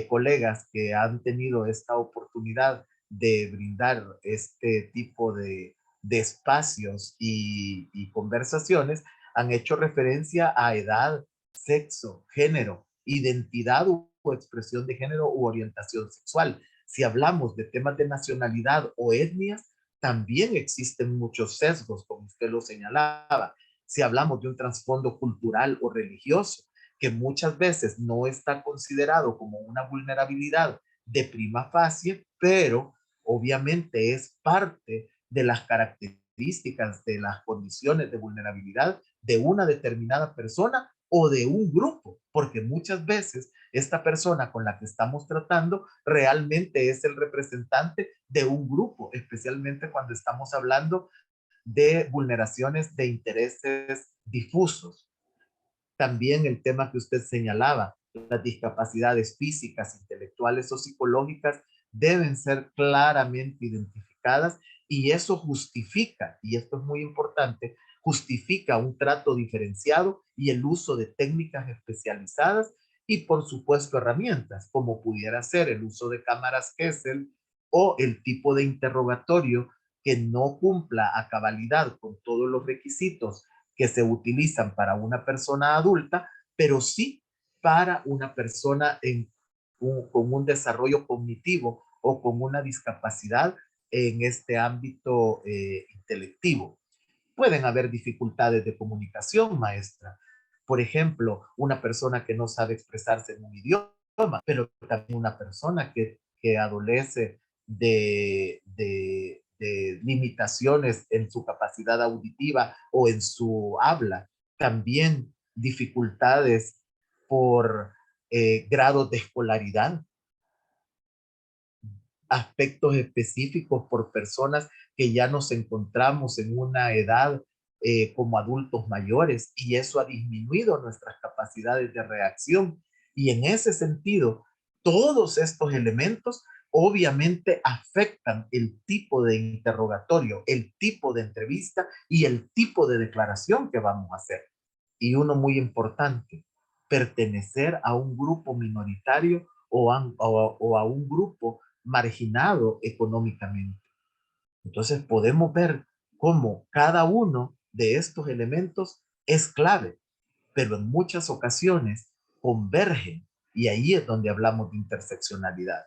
Speaker 1: colegas que han tenido esta oportunidad de brindar este tipo de espacios y conversaciones, han hecho referencia a edad, sexo, género, identidad u o expresión de género u orientación sexual. Si hablamos de temas de nacionalidad o etnias, también existen muchos sesgos, como usted lo señalaba. Si hablamos de un trasfondo cultural o religioso, que muchas veces no está considerado como una vulnerabilidad de prima facie, pero obviamente es parte de las características de las condiciones de vulnerabilidad de una determinada persona o de un grupo, porque muchas veces esta persona con la que estamos tratando realmente es el representante de un grupo, especialmente cuando estamos hablando de vulneraciones de intereses difusos. También el tema que usted señalaba, las discapacidades físicas, intelectuales o psicológicas deben ser claramente identificadas y eso justifica, y esto es muy importante, justifica un trato diferenciado y el uso de técnicas especializadas y por supuesto herramientas como pudiera ser el uso de cámaras Gesell o el tipo de interrogatorio que no cumpla a cabalidad con todos los requisitos que se utilizan para una persona adulta, pero sí para una persona con un desarrollo cognitivo o con una discapacidad en este ámbito intelectivo. Pueden haber dificultades de comunicación, maestra. Por ejemplo, una persona que no sabe expresarse en un idioma, pero también una persona que adolece de limitaciones en su capacidad auditiva o en su habla. También dificultades por grados de escolaridad, aspectos específicos por personas que ya nos encontramos en una edad como adultos mayores y eso ha disminuido nuestras capacidades de reacción. Y en ese sentido, todos estos elementos obviamente afectan el tipo de interrogatorio, el tipo de entrevista y el tipo de declaración que vamos a hacer. Y uno muy importante, pertenecer a un grupo minoritario o a un grupo marginado económicamente. Entonces podemos ver cómo cada uno de estos elementos es clave, pero en muchas ocasiones convergen y ahí es donde hablamos de interseccionalidad.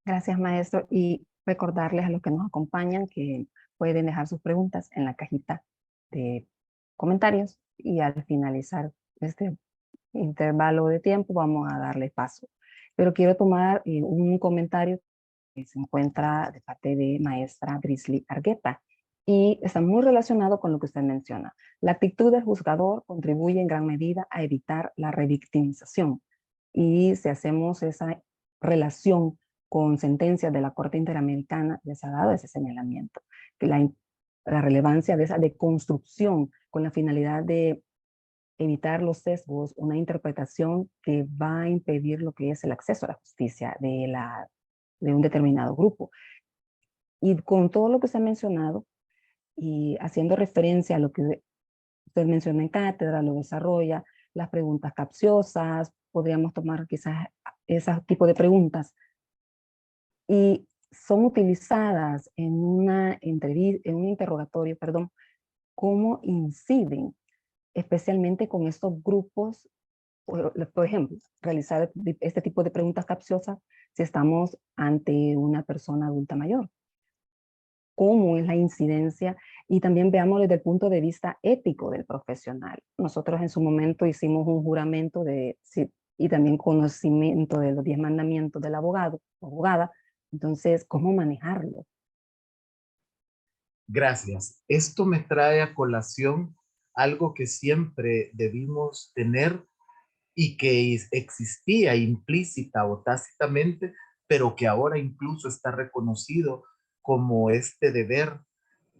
Speaker 2: Gracias, maestro. Y recordarles a los que nos acompañan que pueden dejar sus preguntas en la cajita de comentarios y al finalizar este intervalo de tiempo vamos a darle paso. Pero quiero tomar un comentario que se encuentra de parte de maestra Brisley Argueta y está muy relacionado con lo que usted menciona. La actitud del juzgador contribuye en gran medida a evitar la revictimización y si hacemos esa relación con sentencias de la Corte Interamericana, ya se ha dado ese señalamiento, que la relevancia de esa deconstrucción con la finalidad de evitar los sesgos, una interpretación que va a impedir lo que es el acceso a la justicia de un determinado grupo. Y con todo lo que se ha mencionado, y haciendo referencia a lo que usted menciona en cátedra, lo desarrolla, las preguntas capciosas, podríamos tomar quizás ese tipo de preguntas, y son utilizadas en una entrevista, en un interrogatorio, perdón, cómo inciden, especialmente con estos grupos. Por ejemplo, realizar este tipo de preguntas capciosas si estamos ante una persona adulta mayor. ¿Cómo es la incidencia? Y también veamos desde el punto de vista ético del profesional. Nosotros en su momento hicimos un juramento y también conocimiento de los 10 mandamientos del abogado o abogada. Entonces, ¿cómo manejarlo?
Speaker 1: Gracias. Esto me trae a colación algo que siempre debimos tener y que existía implícita o tácitamente, pero que ahora incluso está reconocido como este deber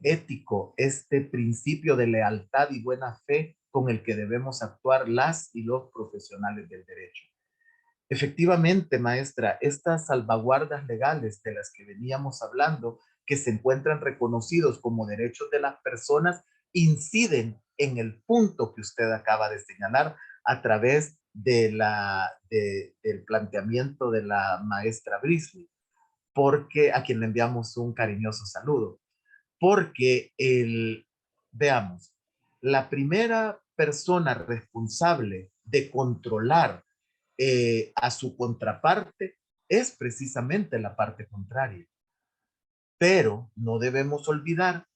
Speaker 1: ético, este principio de lealtad y buena fe con el que debemos actuar las y los profesionales del derecho. Efectivamente, maestra, estas salvaguardas legales de las que veníamos hablando, que se encuentran reconocidos como derechos de las personas, inciden en el punto que usted acaba de señalar a través del planteamiento de la maestra Brisley, porque a quien le enviamos un cariñoso saludo. Porque veamos, la primera persona responsable de controlar a su contraparte es precisamente la parte contraria. Pero no debemos olvidar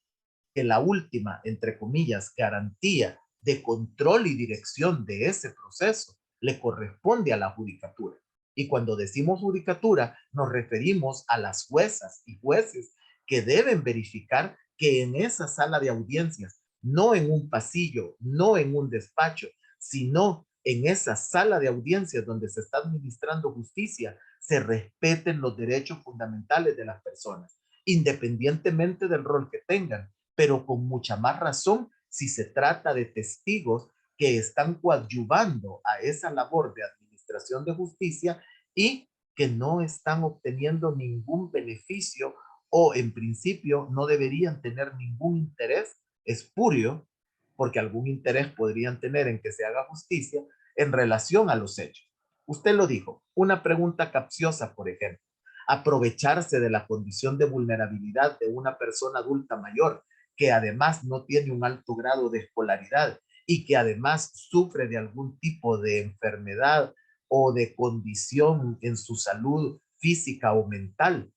Speaker 1: que la última, entre comillas, garantía de control y dirección de ese proceso le corresponde a la judicatura. Y cuando decimos judicatura, nos referimos a las juezas y jueces que deben verificar que en esa sala de audiencias, no en un pasillo, no en un despacho, sino en esa sala de audiencias donde se está administrando justicia, se respeten los derechos fundamentales de las personas, independientemente del rol que tengan, pero con mucha más razón si se trata de testigos que están coadyuvando a esa labor de administración de justicia y que no están obteniendo ningún beneficio o en principio no deberían tener ningún interés espurio, porque algún interés podrían tener en que se haga justicia en relación a los hechos. Usted lo dijo, una pregunta capciosa, por ejemplo, aprovecharse de la condición de vulnerabilidad de una persona adulta mayor que además no tiene un alto grado de escolaridad y que además sufre de algún tipo de enfermedad o de condición en su salud física o mental,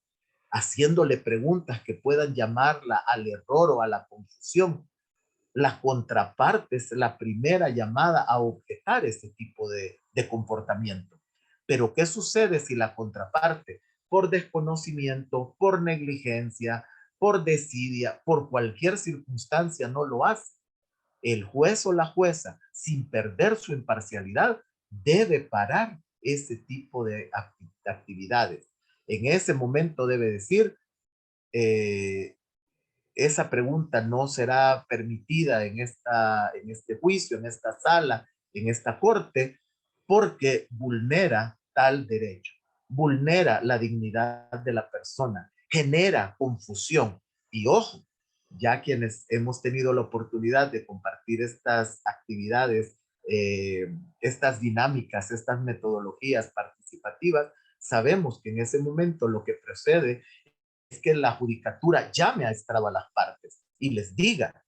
Speaker 1: haciéndole preguntas que puedan llamarla al error o a la confusión. La contraparte es la primera llamada a objetar ese tipo de comportamiento. Pero ¿qué sucede si la contraparte, por desconocimiento, por negligencia, por desidia, por cualquier circunstancia no lo hace? El juez o la jueza, sin perder su imparcialidad, debe parar ese tipo de actividades. En ese momento debe decir, eh, esa pregunta no será permitida en este juicio, en esta sala, en esta corte, porque vulnera tal derecho, vulnera la dignidad de la persona, genera confusión. Y ojo, ya quienes hemos tenido la oportunidad de compartir estas actividades, estas dinámicas, estas metodologías participativas, sabemos que en ese momento lo que procede es que la judicatura llame a estrado a las partes y les diga,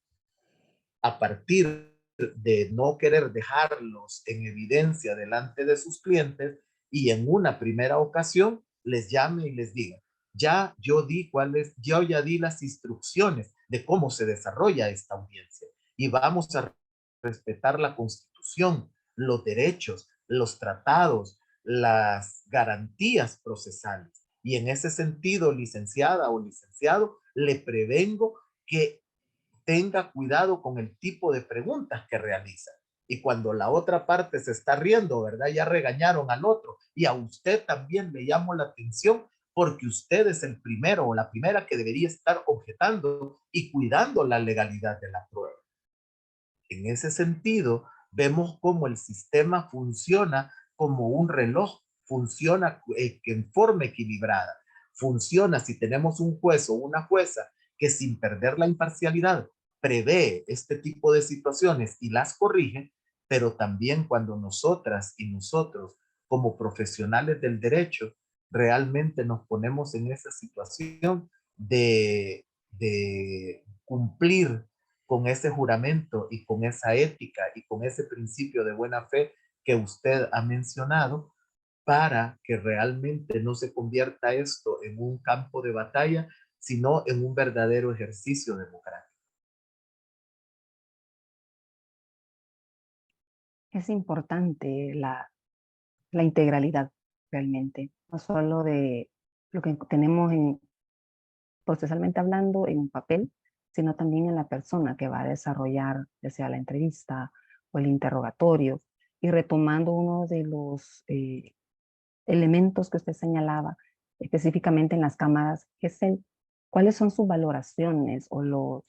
Speaker 1: a partir de no querer dejarlos en evidencia delante de sus clientes, y en una primera ocasión les llame y les diga, yo ya di las instrucciones de cómo se desarrolla esta audiencia y vamos a respetar la Constitución, los derechos, los tratados, las garantías procesales. Y en ese sentido, licenciada o licenciado, le prevengo que tenga cuidado con el tipo de preguntas que realiza. Y cuando la otra parte se está riendo, ¿verdad? Ya regañaron al otro y a usted también le llamo la atención porque usted es el primero o la primera que debería estar objetando y cuidando la legalidad de la prueba. En ese sentido, vemos cómo el sistema funciona como un reloj, funciona en forma equilibrada. Funciona si tenemos un juez o una jueza que sin perder la imparcialidad prevé este tipo de situaciones y las corrige, pero también cuando nosotras y nosotros como profesionales del derecho realmente nos ponemos en esa situación de cumplir con ese juramento y con esa ética y con ese principio de buena fe que usted ha mencionado, para que realmente no se convierta esto en un campo de batalla, sino en un verdadero ejercicio democrático.
Speaker 2: Es importante la integralidad realmente, no solo de lo que tenemos procesalmente hablando en un papel, sino también en la persona que va a desarrollar, ya sea la entrevista o el interrogatorio. Y retomando uno de los elementos que usted señalaba, específicamente en las cámaras, es cuáles son sus valoraciones o los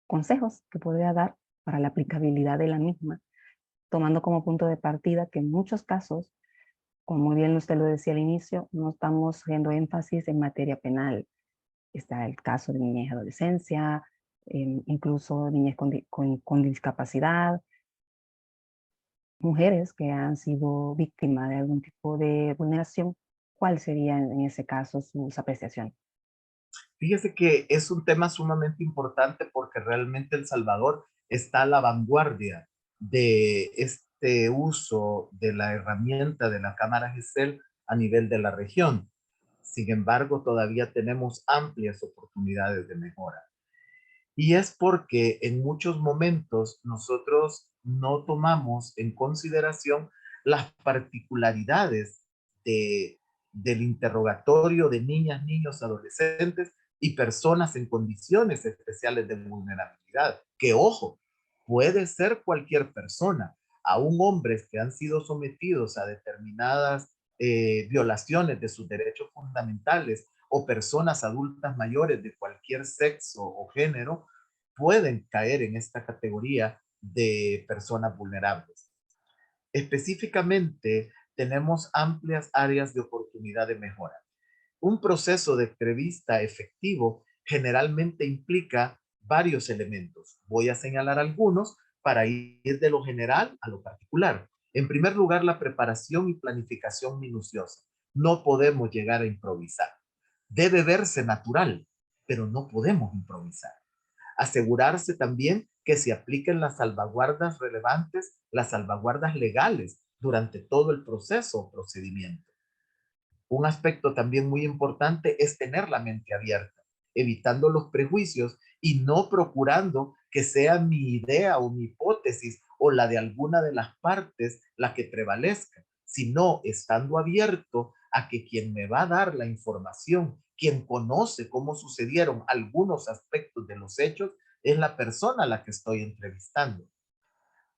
Speaker 2: consejos que podría dar para la aplicabilidad de la misma, tomando como punto de partida que en muchos casos, como bien usted lo decía al inicio, no estamos haciendo énfasis en materia penal. Está el caso de niñez y adolescencia, incluso niñez con discapacidad, mujeres que han sido víctimas de algún tipo de vulneración. ¿Cuál sería en ese caso sus apreciaciones?
Speaker 1: Fíjese que es un tema sumamente importante porque realmente El Salvador está a la vanguardia de este uso de la herramienta de la cámara GESEL a nivel de la región. Sin embargo, todavía tenemos amplias oportunidades de mejora. Y es porque en muchos momentos nosotros no tomamos en consideración las particularidades de, del interrogatorio de niñas, niños, adolescentes y personas en condiciones especiales de vulnerabilidad. Que ojo, puede ser cualquier persona, aún hombres que han sido sometidos a determinadas violaciones de sus derechos fundamentales o personas adultas mayores de cualquier sexo o género pueden caer en esta categoría de personas vulnerables. Específicamente, tenemos amplias áreas de oportunidad de mejora. Un proceso de entrevista efectivo generalmente implica varios elementos. Voy a señalar algunos para ir de lo general a lo particular. En primer lugar, la preparación y planificación minuciosa. No podemos llegar a improvisar. Debe verse natural, pero no podemos improvisar. Asegurarse también que se apliquen las salvaguardas relevantes, las salvaguardas legales durante todo el proceso o procedimiento. Un aspecto también muy importante es tener la mente abierta, evitando los prejuicios y no procurando que sea mi idea o mi hipótesis o la de alguna de las partes la que prevalezca, sino estando abierto a que quien me va a dar la información, quien conoce cómo sucedieron algunos aspectos de los hechos, es la persona a la que estoy entrevistando.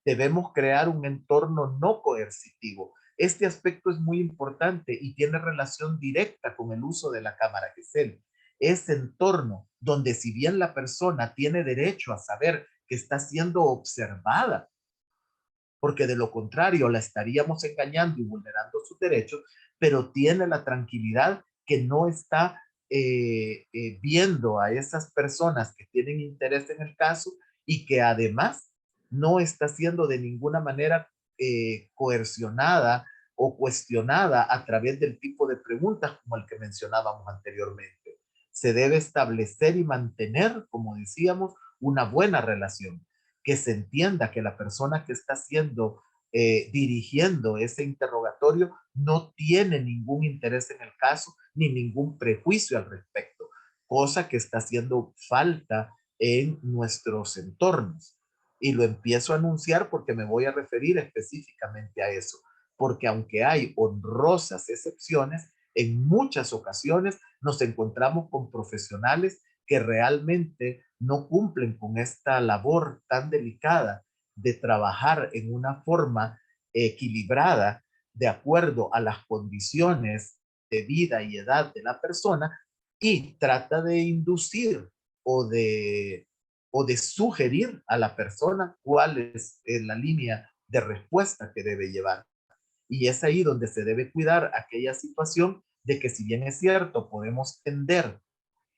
Speaker 1: Debemos crear un entorno no coercitivo. Este aspecto es muy importante y tiene relación directa con el uso de la cámara GESEL. Ese entorno donde si bien la persona tiene derecho a saber que está siendo observada, porque de lo contrario la estaríamos engañando y vulnerando sus derechos, pero tiene la tranquilidad que no está viendo a esas personas que tienen interés en el caso y que además no está siendo de ninguna manera coercionada o cuestionada a través del tipo de preguntas como el que mencionábamos anteriormente. Se debe establecer y mantener, como decíamos, una buena relación, que se entienda que la persona que está haciendo, dirigiendo ese interrogatorio no tiene ningún interés en el caso ni ningún prejuicio al respecto, cosa que está haciendo falta en nuestros entornos. Y lo empiezo a anunciar porque me voy a referir específicamente a eso, porque aunque hay honrosas excepciones, en muchas ocasiones nos encontramos con profesionales que realmente no cumplen con esta labor tan delicada de trabajar en una forma equilibrada de acuerdo a las condiciones de vida y edad de la persona y trata de inducir o de, o de sugerir a la persona cuál es la línea de respuesta que debe llevar. Y es ahí donde se debe cuidar aquella situación de que si bien es cierto, podemos tender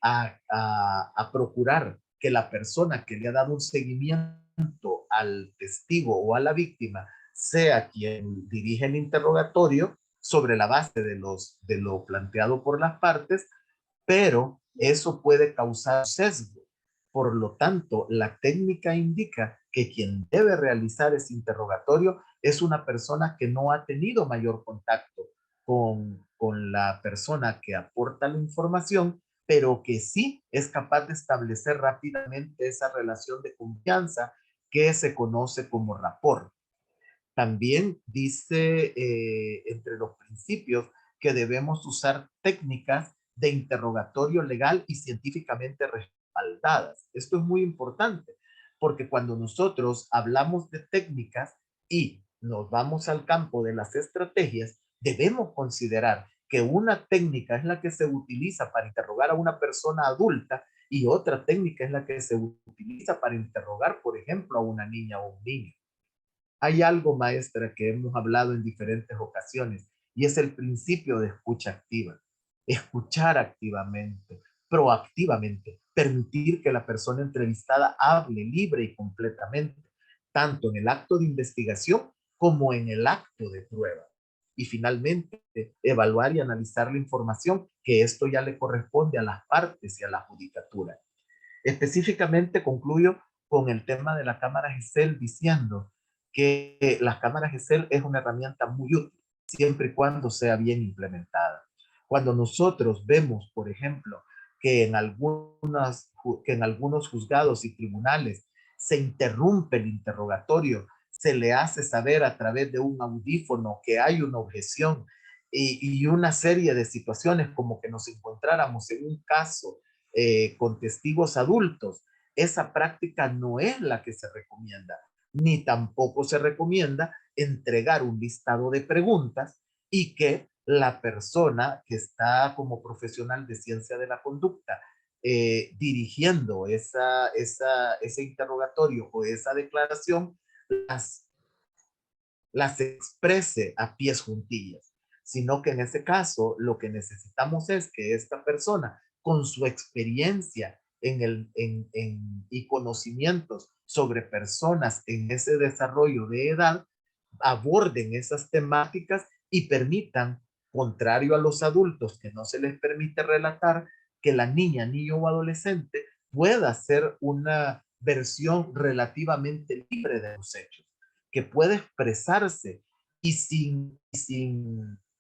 Speaker 1: a procurar que la persona que le ha dado un seguimiento al testigo o a la víctima sea quien dirige el interrogatorio sobre la base de lo planteado por las partes, pero eso puede causar sesgo. Por lo tanto, la técnica indica que quien debe realizar ese interrogatorio es una persona que no ha tenido mayor contacto con la persona que aporta la información, pero que sí es capaz de establecer rápidamente esa relación de confianza que se conoce como rapport. También dice entre los principios que debemos usar técnicas de interrogatorio legal y científicamente respaldadas. Esto es muy importante porque cuando nosotros hablamos de técnicas y nos vamos al campo de las estrategias, debemos considerar que una técnica es la que se utiliza para interrogar a una persona adulta y otra técnica es la que se utiliza para interrogar, por ejemplo, a una niña o un niño. Hay algo, maestra, que hemos hablado en diferentes ocasiones y es el principio de escucha activa. Escuchar activamente, proactivamente, permitir que la persona entrevistada hable libre y completamente, tanto en el acto de investigación como en el acto de prueba. Y finalmente, evaluar y analizar la información, que esto ya le corresponde a las partes y a la judicatura. Específicamente concluyo con el tema de la cámara GESEL diciendo que las cámaras Excel es una herramienta muy útil, siempre y cuando sea bien implementada. Cuando nosotros vemos, por ejemplo, que en algunos juzgados y tribunales se interrumpe el interrogatorio, se le hace saber a través de un audífono que hay una objeción y una serie de situaciones como que nos encontráramos en un caso con testigos adultos, esa práctica no es la que se recomienda, ni tampoco se recomienda entregar un listado de preguntas y que la persona que está como profesional de ciencia de la conducta dirigiendo ese interrogatorio o esa declaración las, las exprese a pies juntillas, sino que en ese caso lo que necesitamos es que esta persona, con su experiencia y conocimientos sobre personas en ese desarrollo de edad, aborden esas temáticas y permitan, contrario a los adultos que no se les permite relatar, que la niña, niño o adolescente pueda hacer una versión relativamente libre de los hechos, que pueda expresarse y sin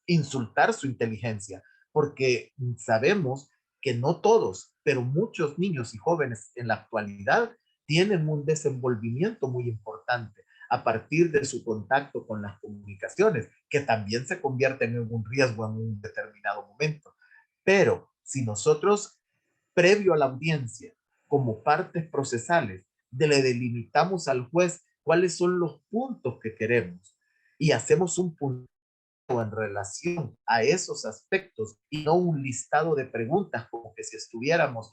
Speaker 1: insultar su inteligencia, porque sabemos que no todos, pero muchos niños y jóvenes en la actualidad tienen un desenvolvimiento muy importante a partir de su contacto con las comunicaciones, que también se convierten en un riesgo en un determinado momento. Pero si nosotros, previo a la audiencia, como partes procesales, le delimitamos al juez cuáles son los puntos que queremos y hacemos un punto en relación a esos aspectos y no un listado de preguntas como que si estuviéramos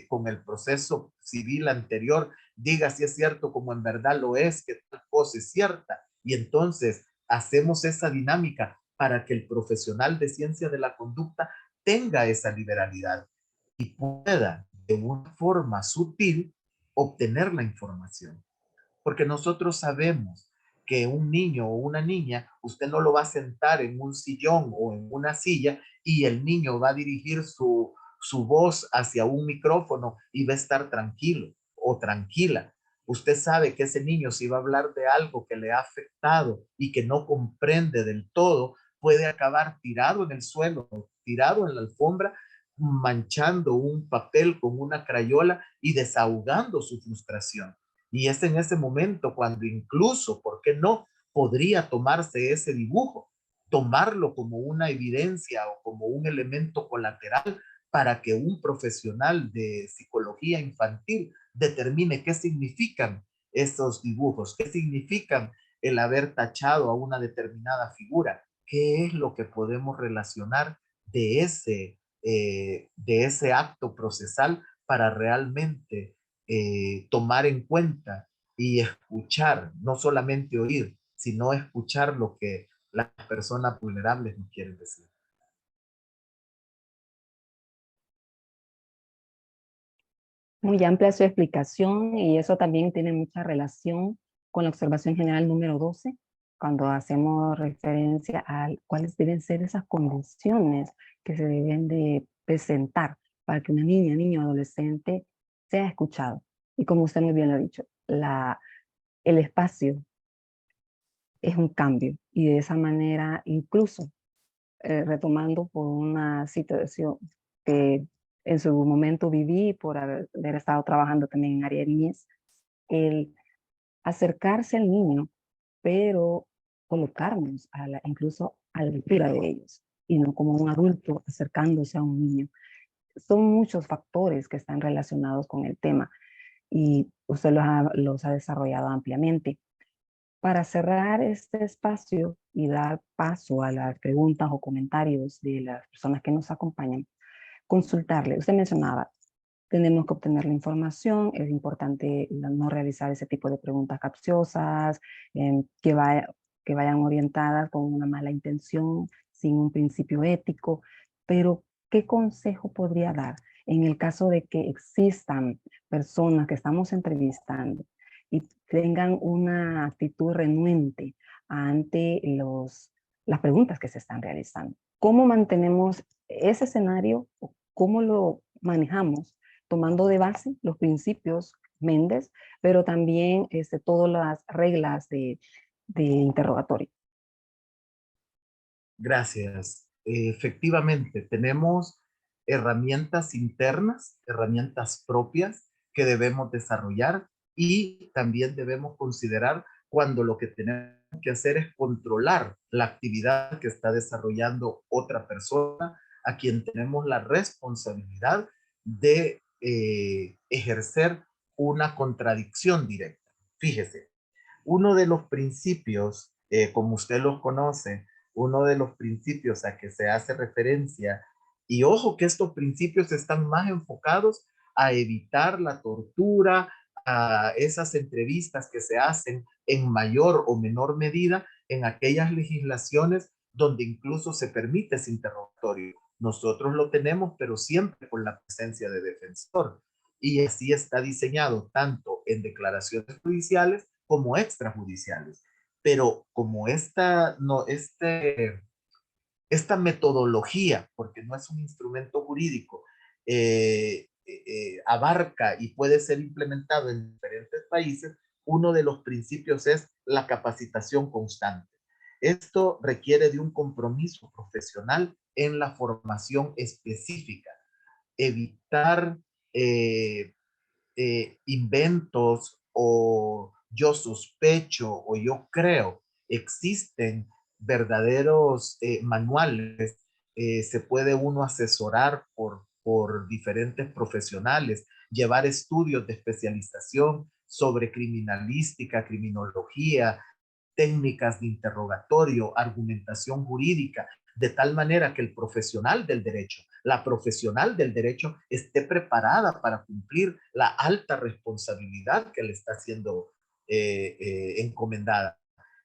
Speaker 1: con el proceso civil anterior, diga si es cierto como en verdad lo es, que tal cosa es cierta. Y entonces hacemos esa dinámica para que el profesional de ciencia de la conducta tenga esa liberalidad y pueda de una forma sutil obtener la información. Porque nosotros sabemos que un niño o una niña, usted no lo va a sentar en un sillón o en una silla y el niño va a dirigir su voz hacia un micrófono y va a estar tranquilo o tranquila. Usted sabe que ese niño, si va a hablar de algo que le ha afectado y que no comprende del todo, puede acabar tirado en el suelo, tirado en la alfombra, manchando un papel con una crayola y desahogando su frustración. Y es en ese momento cuando incluso, ¿por qué no? Podría tomarse ese dibujo, tomarlo como una evidencia o como un elemento colateral para que un profesional de psicología infantil determine qué significan esos dibujos, qué significan el haber tachado a una determinada figura, qué es lo que podemos relacionar de ese acto procesal para realmente tomar en cuenta y escuchar, no solamente oír, sino escuchar lo que las personas vulnerables nos quieren decir.
Speaker 2: Muy amplia su explicación y eso también tiene mucha relación con la observación general número 12, cuando hacemos referencia a cuáles deben ser esas condiciones que se deben de presentar para que una niña, niño o adolescente sea escuchado. Y como usted muy bien lo ha dicho, el espacio es un cambio y de esa manera incluso retomando por una situación que en su momento viví por haber estado trabajando también en área de niñez, el acercarse al niño, pero colocarnos incluso a la altura de ellos y no como un adulto acercándose a un niño. Son muchos factores que están relacionados con el tema y usted los ha desarrollado ampliamente. Para cerrar este espacio y dar paso a las preguntas o comentarios de las personas que nos acompañan, consultarle. Usted mencionaba, tenemos que obtener la información, es importante no realizar ese tipo de preguntas capciosas, que vayan orientadas con una mala intención, sin un principio ético, pero ¿qué consejo podría dar en el caso de que existan personas que estamos entrevistando y tengan una actitud renuente ante las preguntas que se están realizando? ¿Cómo mantenemos ese escenario? ¿Cómo lo manejamos tomando de base los principios Méndez, pero también todas las reglas de interrogatorio.
Speaker 1: Gracias. Efectivamente, tenemos herramientas internas, herramientas propias que debemos desarrollar y también debemos considerar cuando lo que tenemos que hacer es controlar la actividad que está desarrollando otra persona a quien tenemos la responsabilidad de ejercer una contradicción directa. Fíjese, uno de los principios, como usted los conoce, uno de los principios a que se hace referencia, y ojo que estos principios están más enfocados a evitar la tortura, a esas entrevistas que se hacen en mayor o menor medida en aquellas legislaciones donde incluso se permite ese interrogatorio. Nosotros lo tenemos, pero siempre con la presencia de defensor. Y así está diseñado tanto en declaraciones judiciales como extrajudiciales. Pero como esta metodología, porque no es un instrumento jurídico, abarca y puede ser implementado en diferentes países, uno de los principios es la capacitación constante. Esto requiere de un compromiso profesional en la formación específica, evitar eh, inventos o yo sospecho o yo creo. Existen verdaderos manuales, se puede uno asesorar por diferentes profesionales, llevar estudios de especialización sobre criminalística, criminología, técnicas de interrogatorio, argumentación jurídica, de tal manera que el profesional del derecho, la profesional del derecho esté preparada para cumplir la alta responsabilidad que le está siendo encomendada.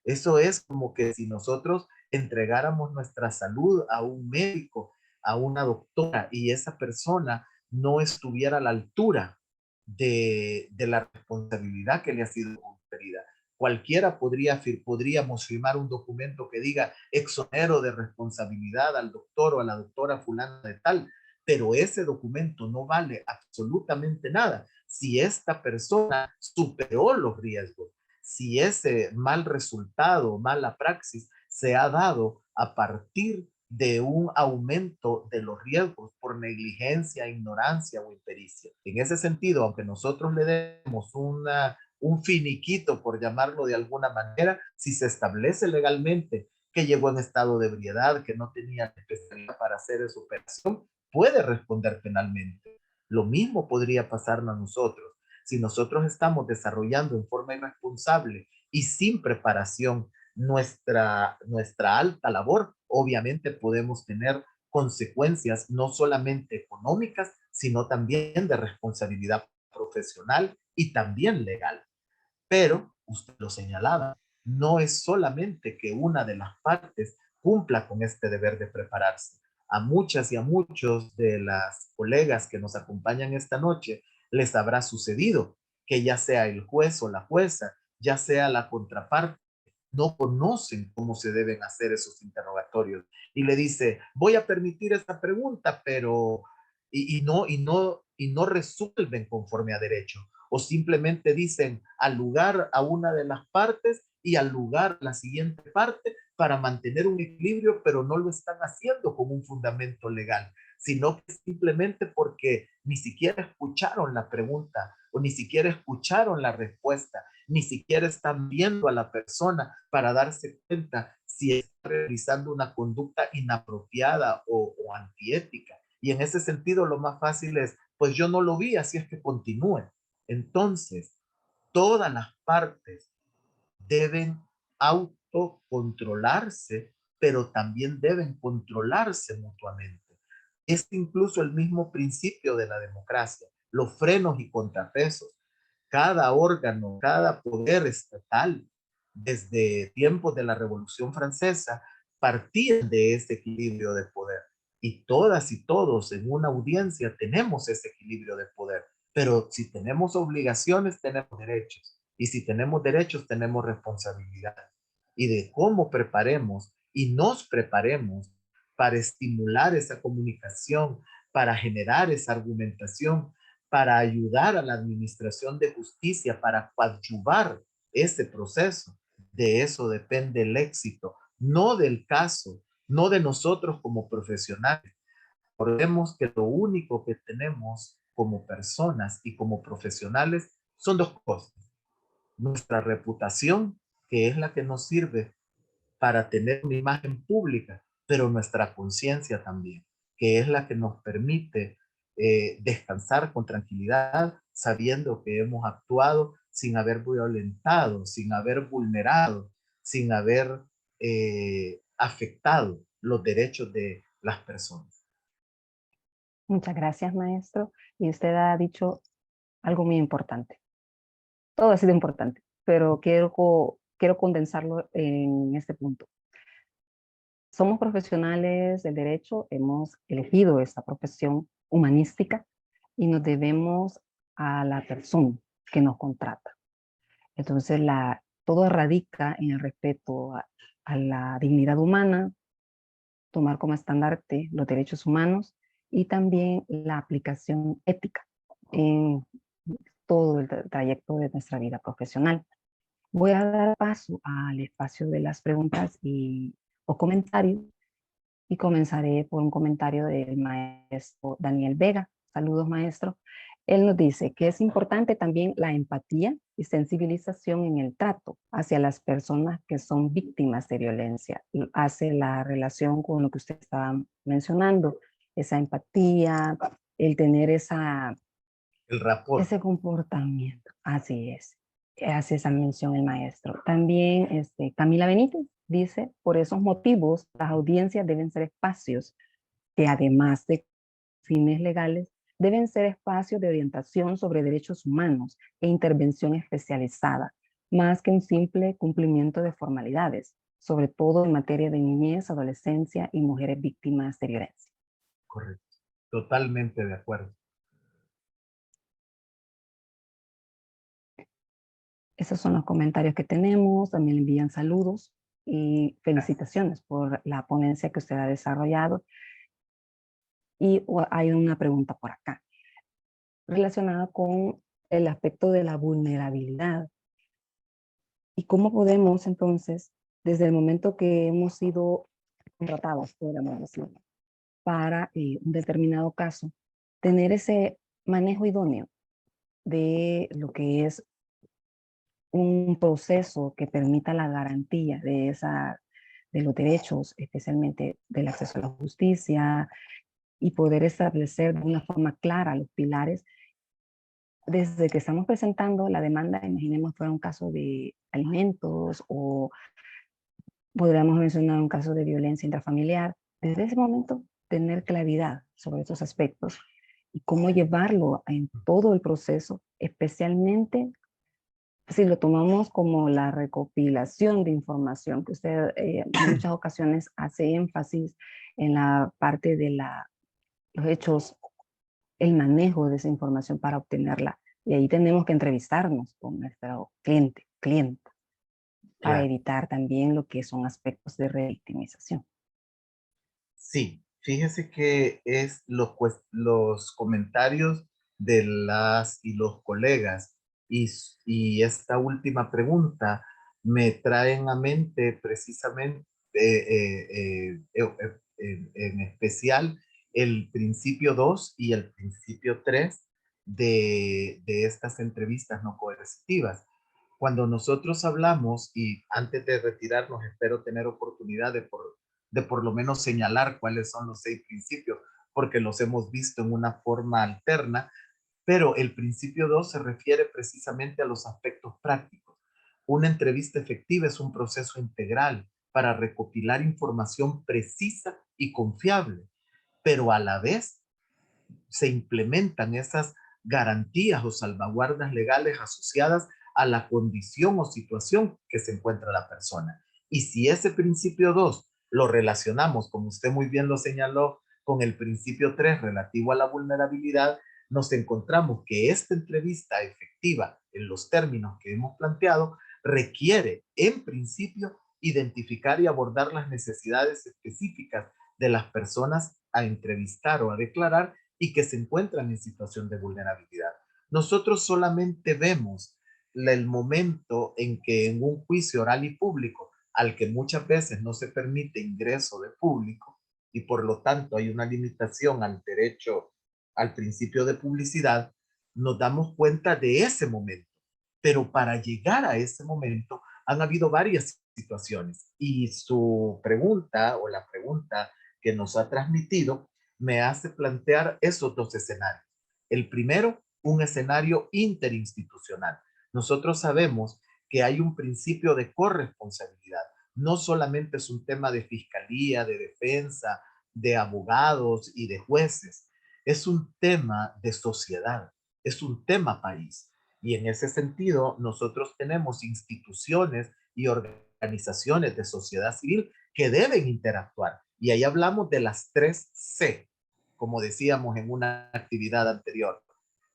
Speaker 1: Eso es como que si nosotros entregáramos nuestra salud a un médico, a una doctora, y esa persona no estuviera a la altura de la responsabilidad que le ha sido conferida. Cualquiera podríamos firmar un documento que diga exonero de responsabilidad al doctor o a la doctora fulana de tal, pero ese documento no vale absolutamente nada si esta persona superó los riesgos, si ese mal resultado, mala praxis se ha dado a partir de un aumento de los riesgos por negligencia, ignorancia o impericia. En ese sentido, aunque nosotros le demos un finiquito, por llamarlo de alguna manera, si se establece legalmente que llegó en estado de ebriedad, que no tenía especialidad para hacer esa operación, puede responder penalmente. Lo mismo podría pasarnos a nosotros. Si nosotros estamos desarrollando en forma irresponsable y sin preparación nuestra alta labor, obviamente podemos tener consecuencias no solamente económicas, sino también de responsabilidad profesional y también legal. Pero, usted lo señalaba, no es solamente que una de las partes cumpla con este deber de prepararse. A muchas y a muchos de las colegas que nos acompañan esta noche les habrá sucedido que ya sea el juez o la jueza, ya sea la contraparte, no conocen cómo se deben hacer esos interrogatorios y le dice, voy a permitir esta pregunta, pero no resuelven conforme a derecho, o simplemente dicen al lugar a una de las partes y al lugar a la siguiente parte para mantener un equilibrio, pero no lo están haciendo con un fundamento legal, sino que simplemente porque ni siquiera escucharon la pregunta o ni siquiera escucharon la respuesta, ni siquiera están viendo a la persona para darse cuenta si está realizando una conducta inapropiada o antiética. Y en ese sentido lo más fácil es, pues yo no lo vi, así es que continúen. Entonces, todas las partes deben autocontrolarse, pero también deben controlarse mutuamente. Es incluso el mismo principio de la democracia, los frenos y contrapesos. Cada órgano, cada poder estatal, desde tiempos de la Revolución Francesa, partían de ese equilibrio de poder. Y todas y todos en una audiencia tenemos ese equilibrio de poder. Pero si tenemos obligaciones, tenemos derechos. Y si tenemos derechos, tenemos responsabilidad. Y de cómo preparemos y nos preparemos para estimular esa comunicación, para generar esa argumentación, para ayudar a la administración de justicia, para coadyuvar ese proceso. De eso depende el éxito, no del caso, no de nosotros como profesionales. Recordemos que lo único que tenemos como personas y como profesionales son dos cosas. Nuestra reputación, que es la que nos sirve para tener una imagen pública, pero nuestra conciencia también, que es la que nos permite descansar con tranquilidad, sabiendo que hemos actuado sin haber violentado, sin haber vulnerado, sin haber afectado los derechos de las personas.
Speaker 2: Muchas gracias, maestro. Y usted ha dicho algo muy importante. Todo ha sido importante, pero quiero condensarlo en este punto. Somos profesionales del derecho, hemos elegido esta profesión humanística y nos debemos a la persona que nos contrata. Entonces, todo radica en el respeto a la dignidad humana, tomar como estandarte los derechos humanos y también la aplicación ética en todo el trayecto de nuestra vida profesional. Voy a dar paso al espacio de las preguntas o comentarios y comenzaré por un comentario del maestro Daniel Vega. Saludos, maestro. Él nos dice que es importante también la empatía y sensibilización en el trato hacia las personas que son víctimas de violencia. Hace la relación con lo que usted estaba mencionando, esa empatía, el tener
Speaker 1: El rapport.
Speaker 2: ese comportamiento. Así es. Hace esa mención el maestro. También Camila Benítez dice, por esos motivos, las audiencias deben ser espacios que además de fines legales, deben ser espacios de orientación sobre derechos humanos e intervención especializada, más que un simple cumplimiento de formalidades, sobre todo en materia de niñez, adolescencia y mujeres víctimas de violencia.
Speaker 1: Correcto. Totalmente de acuerdo.
Speaker 2: Esos son los comentarios que tenemos. También le envían saludos y felicitaciones por la ponencia que usted ha desarrollado. Y hay una pregunta por acá relacionada con el aspecto de la vulnerabilidad. ¿Y cómo podemos entonces, desde el momento que hemos sido contratados, podríamos decir, para un determinado caso, tener ese manejo idóneo de lo que es un proceso que permita la garantía de los derechos, especialmente del acceso a la justicia, y poder establecer de una forma clara los pilares desde que estamos presentando la demanda? Imaginemos fuera un caso de alimentos o podríamos mencionar un caso de violencia intrafamiliar. Desde ese momento, tener claridad sobre estos aspectos y cómo llevarlo en todo el proceso, especialmente si lo tomamos como la recopilación de información, que usted en muchas ocasiones hace énfasis en la parte de los hechos, el manejo de esa información para obtenerla. Y ahí tenemos que entrevistarnos con nuestro cliente, para
Speaker 1: Claro.
Speaker 2: evitar también lo que son aspectos de revictimización.
Speaker 1: Sí, fíjese que es los comentarios de las y los colegas y esta última pregunta me traen a mente precisamente en especial el principio 2 y el principio 3 de estas entrevistas no coercitivas. Cuando nosotros hablamos, y antes de retirarnos espero tener oportunidad de por lo menos señalar cuáles son los 6 principios, porque los hemos visto en una forma alterna, pero el principio 2 se refiere precisamente a los aspectos prácticos. Una entrevista efectiva es un proceso integral para recopilar información precisa y confiable, pero a la vez se implementan esas garantías o salvaguardas legales asociadas a la condición o situación que se encuentra la persona. Y si ese principio 2 lo relacionamos, como usted muy bien lo señaló, con el principio 3 relativo a la vulnerabilidad, nos encontramos que esta entrevista efectiva en los términos que hemos planteado requiere, en principio, identificar y abordar las necesidades específicas de las personas a entrevistar o a declarar y que se encuentran en situación de vulnerabilidad. Nosotros solamente vemos el momento en que en un juicio oral y público, al que muchas veces no se permite ingreso de público y por lo tanto hay una limitación al derecho, al principio de publicidad, nos damos cuenta de ese momento. Pero para llegar a ese momento han habido varias situaciones y su pregunta o la pregunta que nos ha transmitido me hace plantear esos dos escenarios. El primero, un escenario interinstitucional. Nosotros sabemos que hay un principio de corresponsabilidad. No solamente es un tema de fiscalía, de defensa, de abogados y de jueces. Es un tema de sociedad, es un tema país. Y en ese sentido, nosotros tenemos instituciones y organizaciones de sociedad civil que deben interactuar. Y ahí hablamos de las 3 C, como decíamos en una actividad anterior: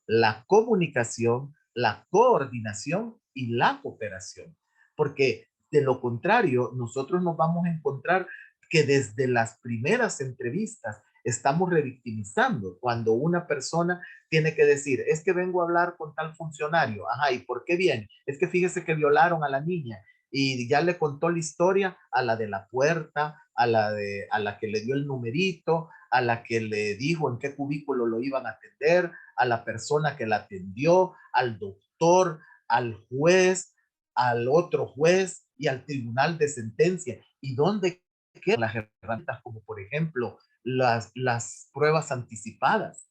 Speaker 1: la comunicación, la coordinación y la cooperación. Porque de lo contrario, nosotros nos vamos a encontrar que desde las primeras entrevistas estamos revictimizando cuando una persona tiene que decir, es que vengo a hablar con tal funcionario. Ajá, ¿y por qué viene? Es que fíjese que violaron a la niña y ya le contó la historia a la de la puerta, a la que le dio el numerito, a la que le dijo en qué cubículo lo iban a atender, a la persona que la atendió, al doctor, al juez, al otro juez y al tribunal de sentencia. ¿Y dónde quedan las herramientas como por ejemplo las pruebas anticipadas?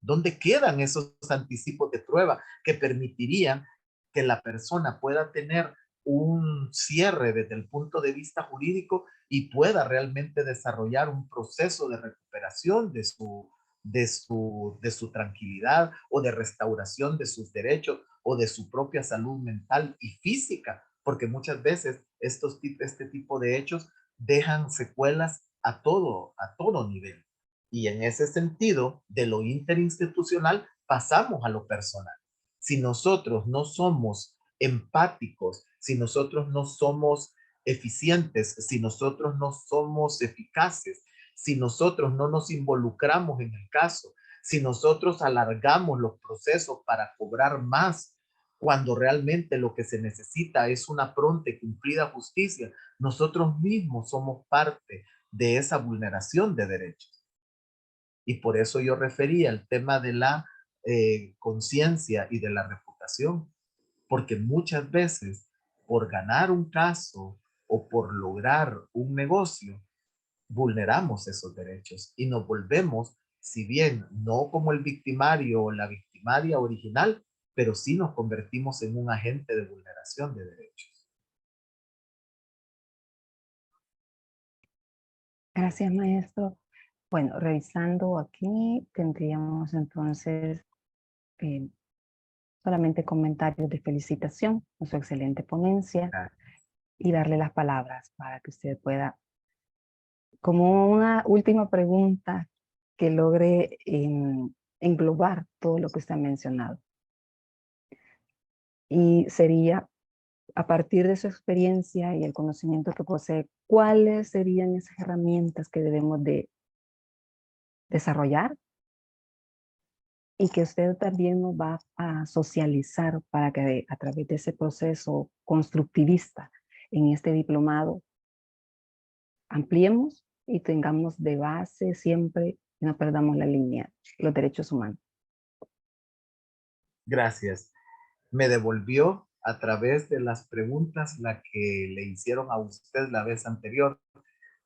Speaker 1: ¿Dónde quedan esos anticipos de prueba que permitirían que la persona pueda tener un cierre desde el punto de vista jurídico y pueda realmente desarrollar un proceso de recuperación de su tranquilidad o de restauración de sus derechos o de su propia salud mental y física? Porque muchas veces este tipo de hechos dejan secuelas a todo nivel. Y en ese sentido, de lo interinstitucional pasamos a lo personal. Si nosotros no somos empáticos, si nosotros no somos eficientes, si nosotros no somos eficaces, si nosotros no nos involucramos en el caso, si nosotros alargamos los procesos para cobrar más, cuando realmente lo que se necesita es una pronta y cumplida justicia, nosotros mismos somos parte de esa vulneración de derechos. Y por eso yo refería al tema de la conciencia y de la reputación, porque muchas veces por ganar un caso o por lograr un negocio, vulneramos esos derechos y nos volvemos, si bien no como el victimario o la victimaria original, pero sí nos convertimos en un agente de vulneración de derechos.
Speaker 2: Gracias, maestro. Bueno, revisando aquí, tendríamos entonces eh, solamente comentarios de felicitación por su excelente ponencia
Speaker 1: Ah,
Speaker 2: y darle las palabras para que usted pueda, como una última pregunta, que logre englobar todo lo que usted ha mencionado. Y sería, a partir de su experiencia y el conocimiento que posee, ¿cuáles serían esas herramientas que debemos de desarrollar y que usted también nos va a socializar para que a través de ese proceso constructivista en este diplomado ampliemos y tengamos de base siempre y no perdamos la línea, los derechos humanos?
Speaker 1: gracias. Me devolvió a través de las preguntas la que le hicieron a usted la vez anterior.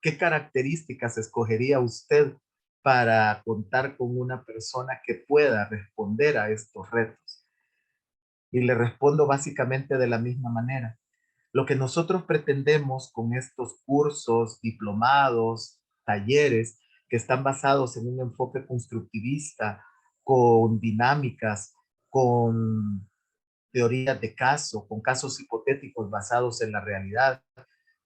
Speaker 1: ¿Qué características escogería usted para contar con una persona que pueda responder a estos retos? Y le respondo básicamente de la misma manera. Lo que nosotros pretendemos con estos cursos, diplomados, talleres, que están basados en un enfoque constructivista, con dinámicas, con teorías de caso, con casos hipotéticos basados en la realidad,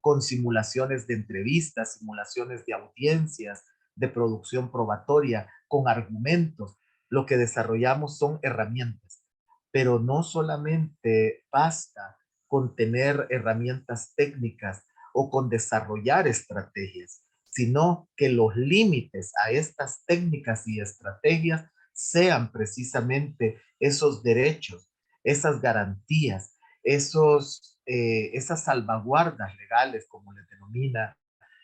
Speaker 1: con simulaciones de entrevistas, simulaciones de audiencias, de producción probatoria, con argumentos. Lo que desarrollamos son herramientas, pero no solamente basta con tener herramientas técnicas o con desarrollar estrategias, sino que los límites a estas técnicas y estrategias sean precisamente esos derechos, esas garantías, esas salvaguardas legales, como les denomina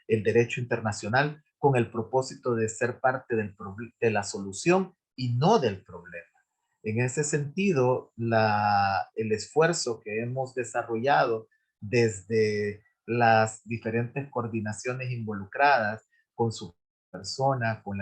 Speaker 1: el derecho internacional, con el propósito de ser parte de la solución y no del problema. En ese sentido, el esfuerzo que hemos desarrollado desde las diferentes coordinaciones involucradas con su persona, con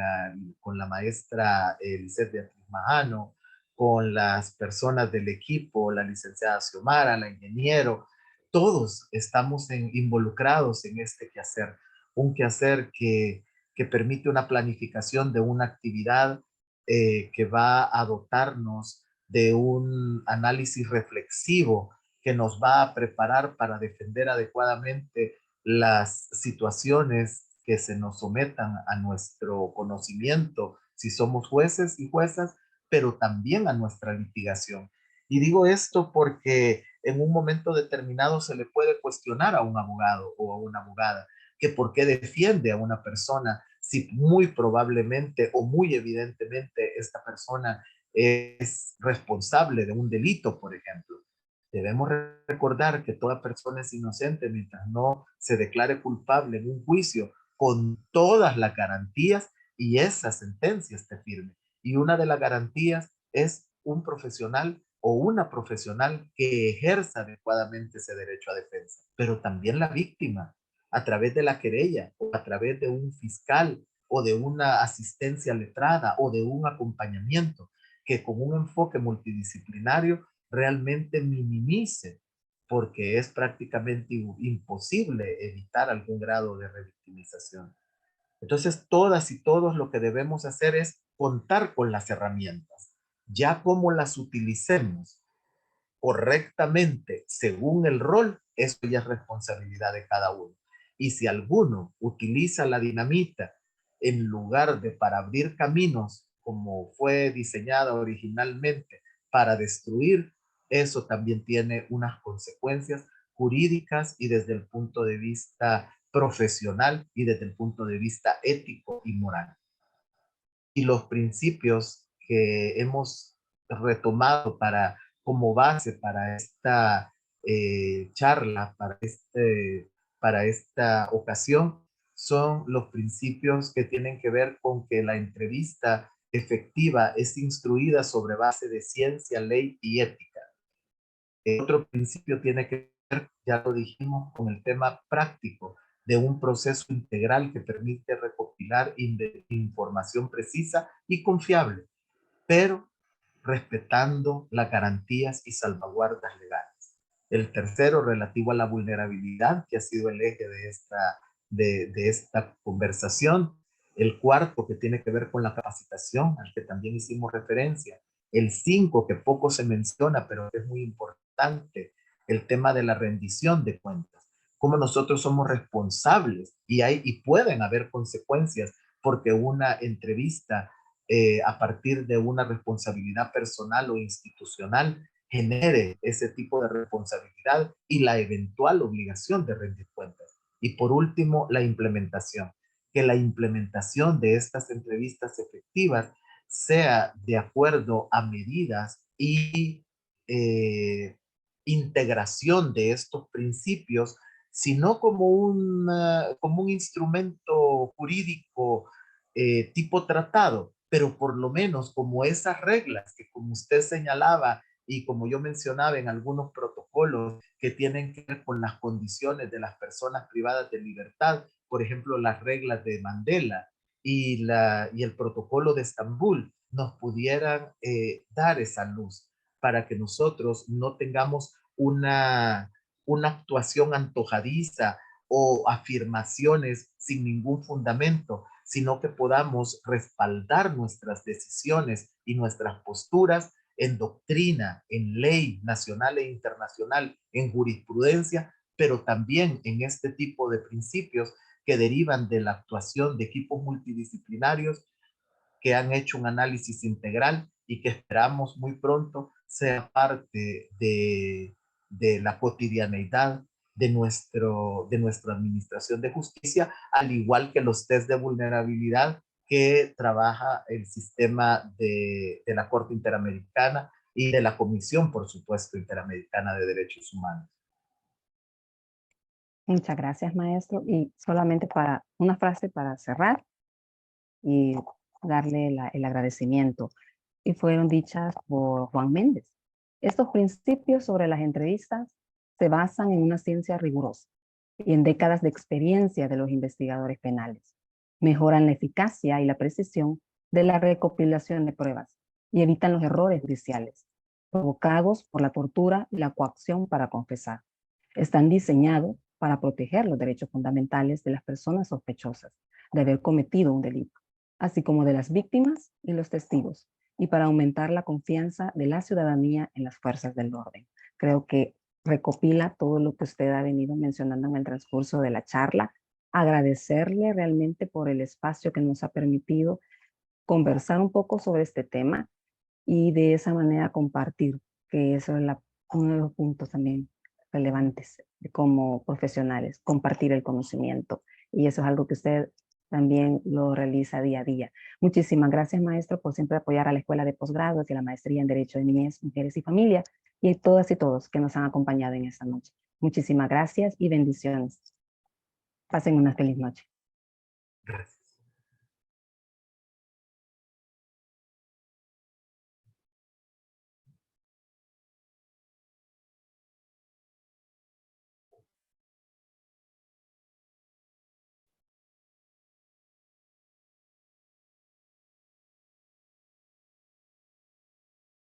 Speaker 1: la maestra Lisette Beatriz Majano, con las personas del equipo, la licenciada Xiomara, la ingeniero, todos estamos involucrados en este quehacer, un quehacer que permite una planificación de una actividad que va a dotarnos de un análisis reflexivo que nos va a preparar para defender adecuadamente las situaciones que se nos sometan a nuestro conocimiento, si somos jueces y juezas, pero también a nuestra litigación. Y digo esto porque en un momento determinado se le puede cuestionar a un abogado o a una abogada que por qué defiende a una persona si muy probablemente o muy evidentemente esta persona es responsable de un delito, por ejemplo. Debemos recordar que toda persona es inocente mientras no se declare culpable en un juicio con todas las garantías y esa sentencia esté firme. Y una de las garantías es un profesional o una profesional que ejerza adecuadamente ese derecho a defensa, pero también la víctima, a través de la querella o a través de un fiscal o de una asistencia letrada o de un acompañamiento que con un enfoque multidisciplinario realmente minimice, porque es prácticamente imposible evitar algún grado de revictimización. Entonces, todas y todos lo que debemos hacer es contar con las herramientas. Ya cómo las utilicemos correctamente según el rol, eso ya es responsabilidad de cada uno. Y si alguno utiliza la dinamita en lugar de para abrir caminos, como fue diseñada originalmente, para destruir, eso también tiene unas consecuencias jurídicas y desde el punto de vista profesional y desde el punto de vista ético y moral. Y los principios que hemos retomado como base para esta charla, para esta ocasión, son los principios que tienen que ver con que la entrevista efectiva es instruida sobre base de ciencia, ley y ética. Otro principio tiene que ver, ya lo dijimos, con el tema práctico de un proceso integral que permite recopilar información precisa y confiable, pero respetando las garantías y salvaguardas legales. El tercero, relativo a la vulnerabilidad, que ha sido el eje de esta conversación. El cuarto, que tiene que ver con la capacitación, al que también hicimos referencia. El cinco, que poco se menciona, pero es muy importante, el tema de la rendición de cuentas. Cómo nosotros somos responsables y pueden haber consecuencias porque una entrevista a partir de una responsabilidad personal o institucional genere ese tipo de responsabilidad y la eventual obligación de rendir cuentas. Y por último, la implementación. Que la implementación de estas entrevistas efectivas sea de acuerdo a medidas y integración de estos principios, sino como un instrumento jurídico tipo tratado, pero por lo menos como esas reglas que como usted señalaba y como yo mencionaba en algunos protocolos que tienen que ver con las condiciones de las personas privadas de libertad, por ejemplo, las reglas de Mandela y el protocolo de Estambul, nos pudieran dar esa luz para que nosotros no tengamos una actuación antojadiza o afirmaciones sin ningún fundamento, sino que podamos respaldar nuestras decisiones y nuestras posturas en doctrina, en ley nacional e internacional, en jurisprudencia, pero también en este tipo de principios que derivan de la actuación de equipos multidisciplinarios que han hecho un análisis integral y que esperamos muy pronto sea parte de la cotidianeidad de nuestra administración de justicia, al igual que los test de vulnerabilidad que trabaja el sistema de la Corte Interamericana y de la Comisión, por supuesto, Interamericana de Derechos Humanos.
Speaker 2: Muchas gracias, maestro. Y solamente para una frase para cerrar y darle el agradecimiento. Y fueron dichas por Juan Méndez. Estos principios sobre las entrevistas se basan en una ciencia rigurosa y en décadas de experiencia de los investigadores penales. Mejoran la eficacia y la precisión de la recopilación de pruebas y evitan los errores judiciales provocados por la tortura y la coacción para confesar. Están diseñados para proteger los derechos fundamentales de las personas sospechosas de haber cometido un delito, así como de las víctimas y los testigos, y para aumentar la confianza de la ciudadanía en las fuerzas del orden. Creo que recopila todo lo que usted ha venido mencionando en el transcurso de la charla. Agradecerle realmente por el espacio que nos ha permitido conversar un poco sobre este tema y de esa manera compartir, que eso es uno de los puntos también relevantes como profesionales, compartir el conocimiento. Y eso es algo que usted también lo realiza día a día. Muchísimas gracias, maestro, por siempre apoyar a la Escuela de Posgrados y a la Maestría en Derecho de Niñez, Mujeres y Familia, y a todas y todos que nos han acompañado en esta noche. Muchísimas gracias y bendiciones. Pasen una feliz noche.
Speaker 1: Gracias.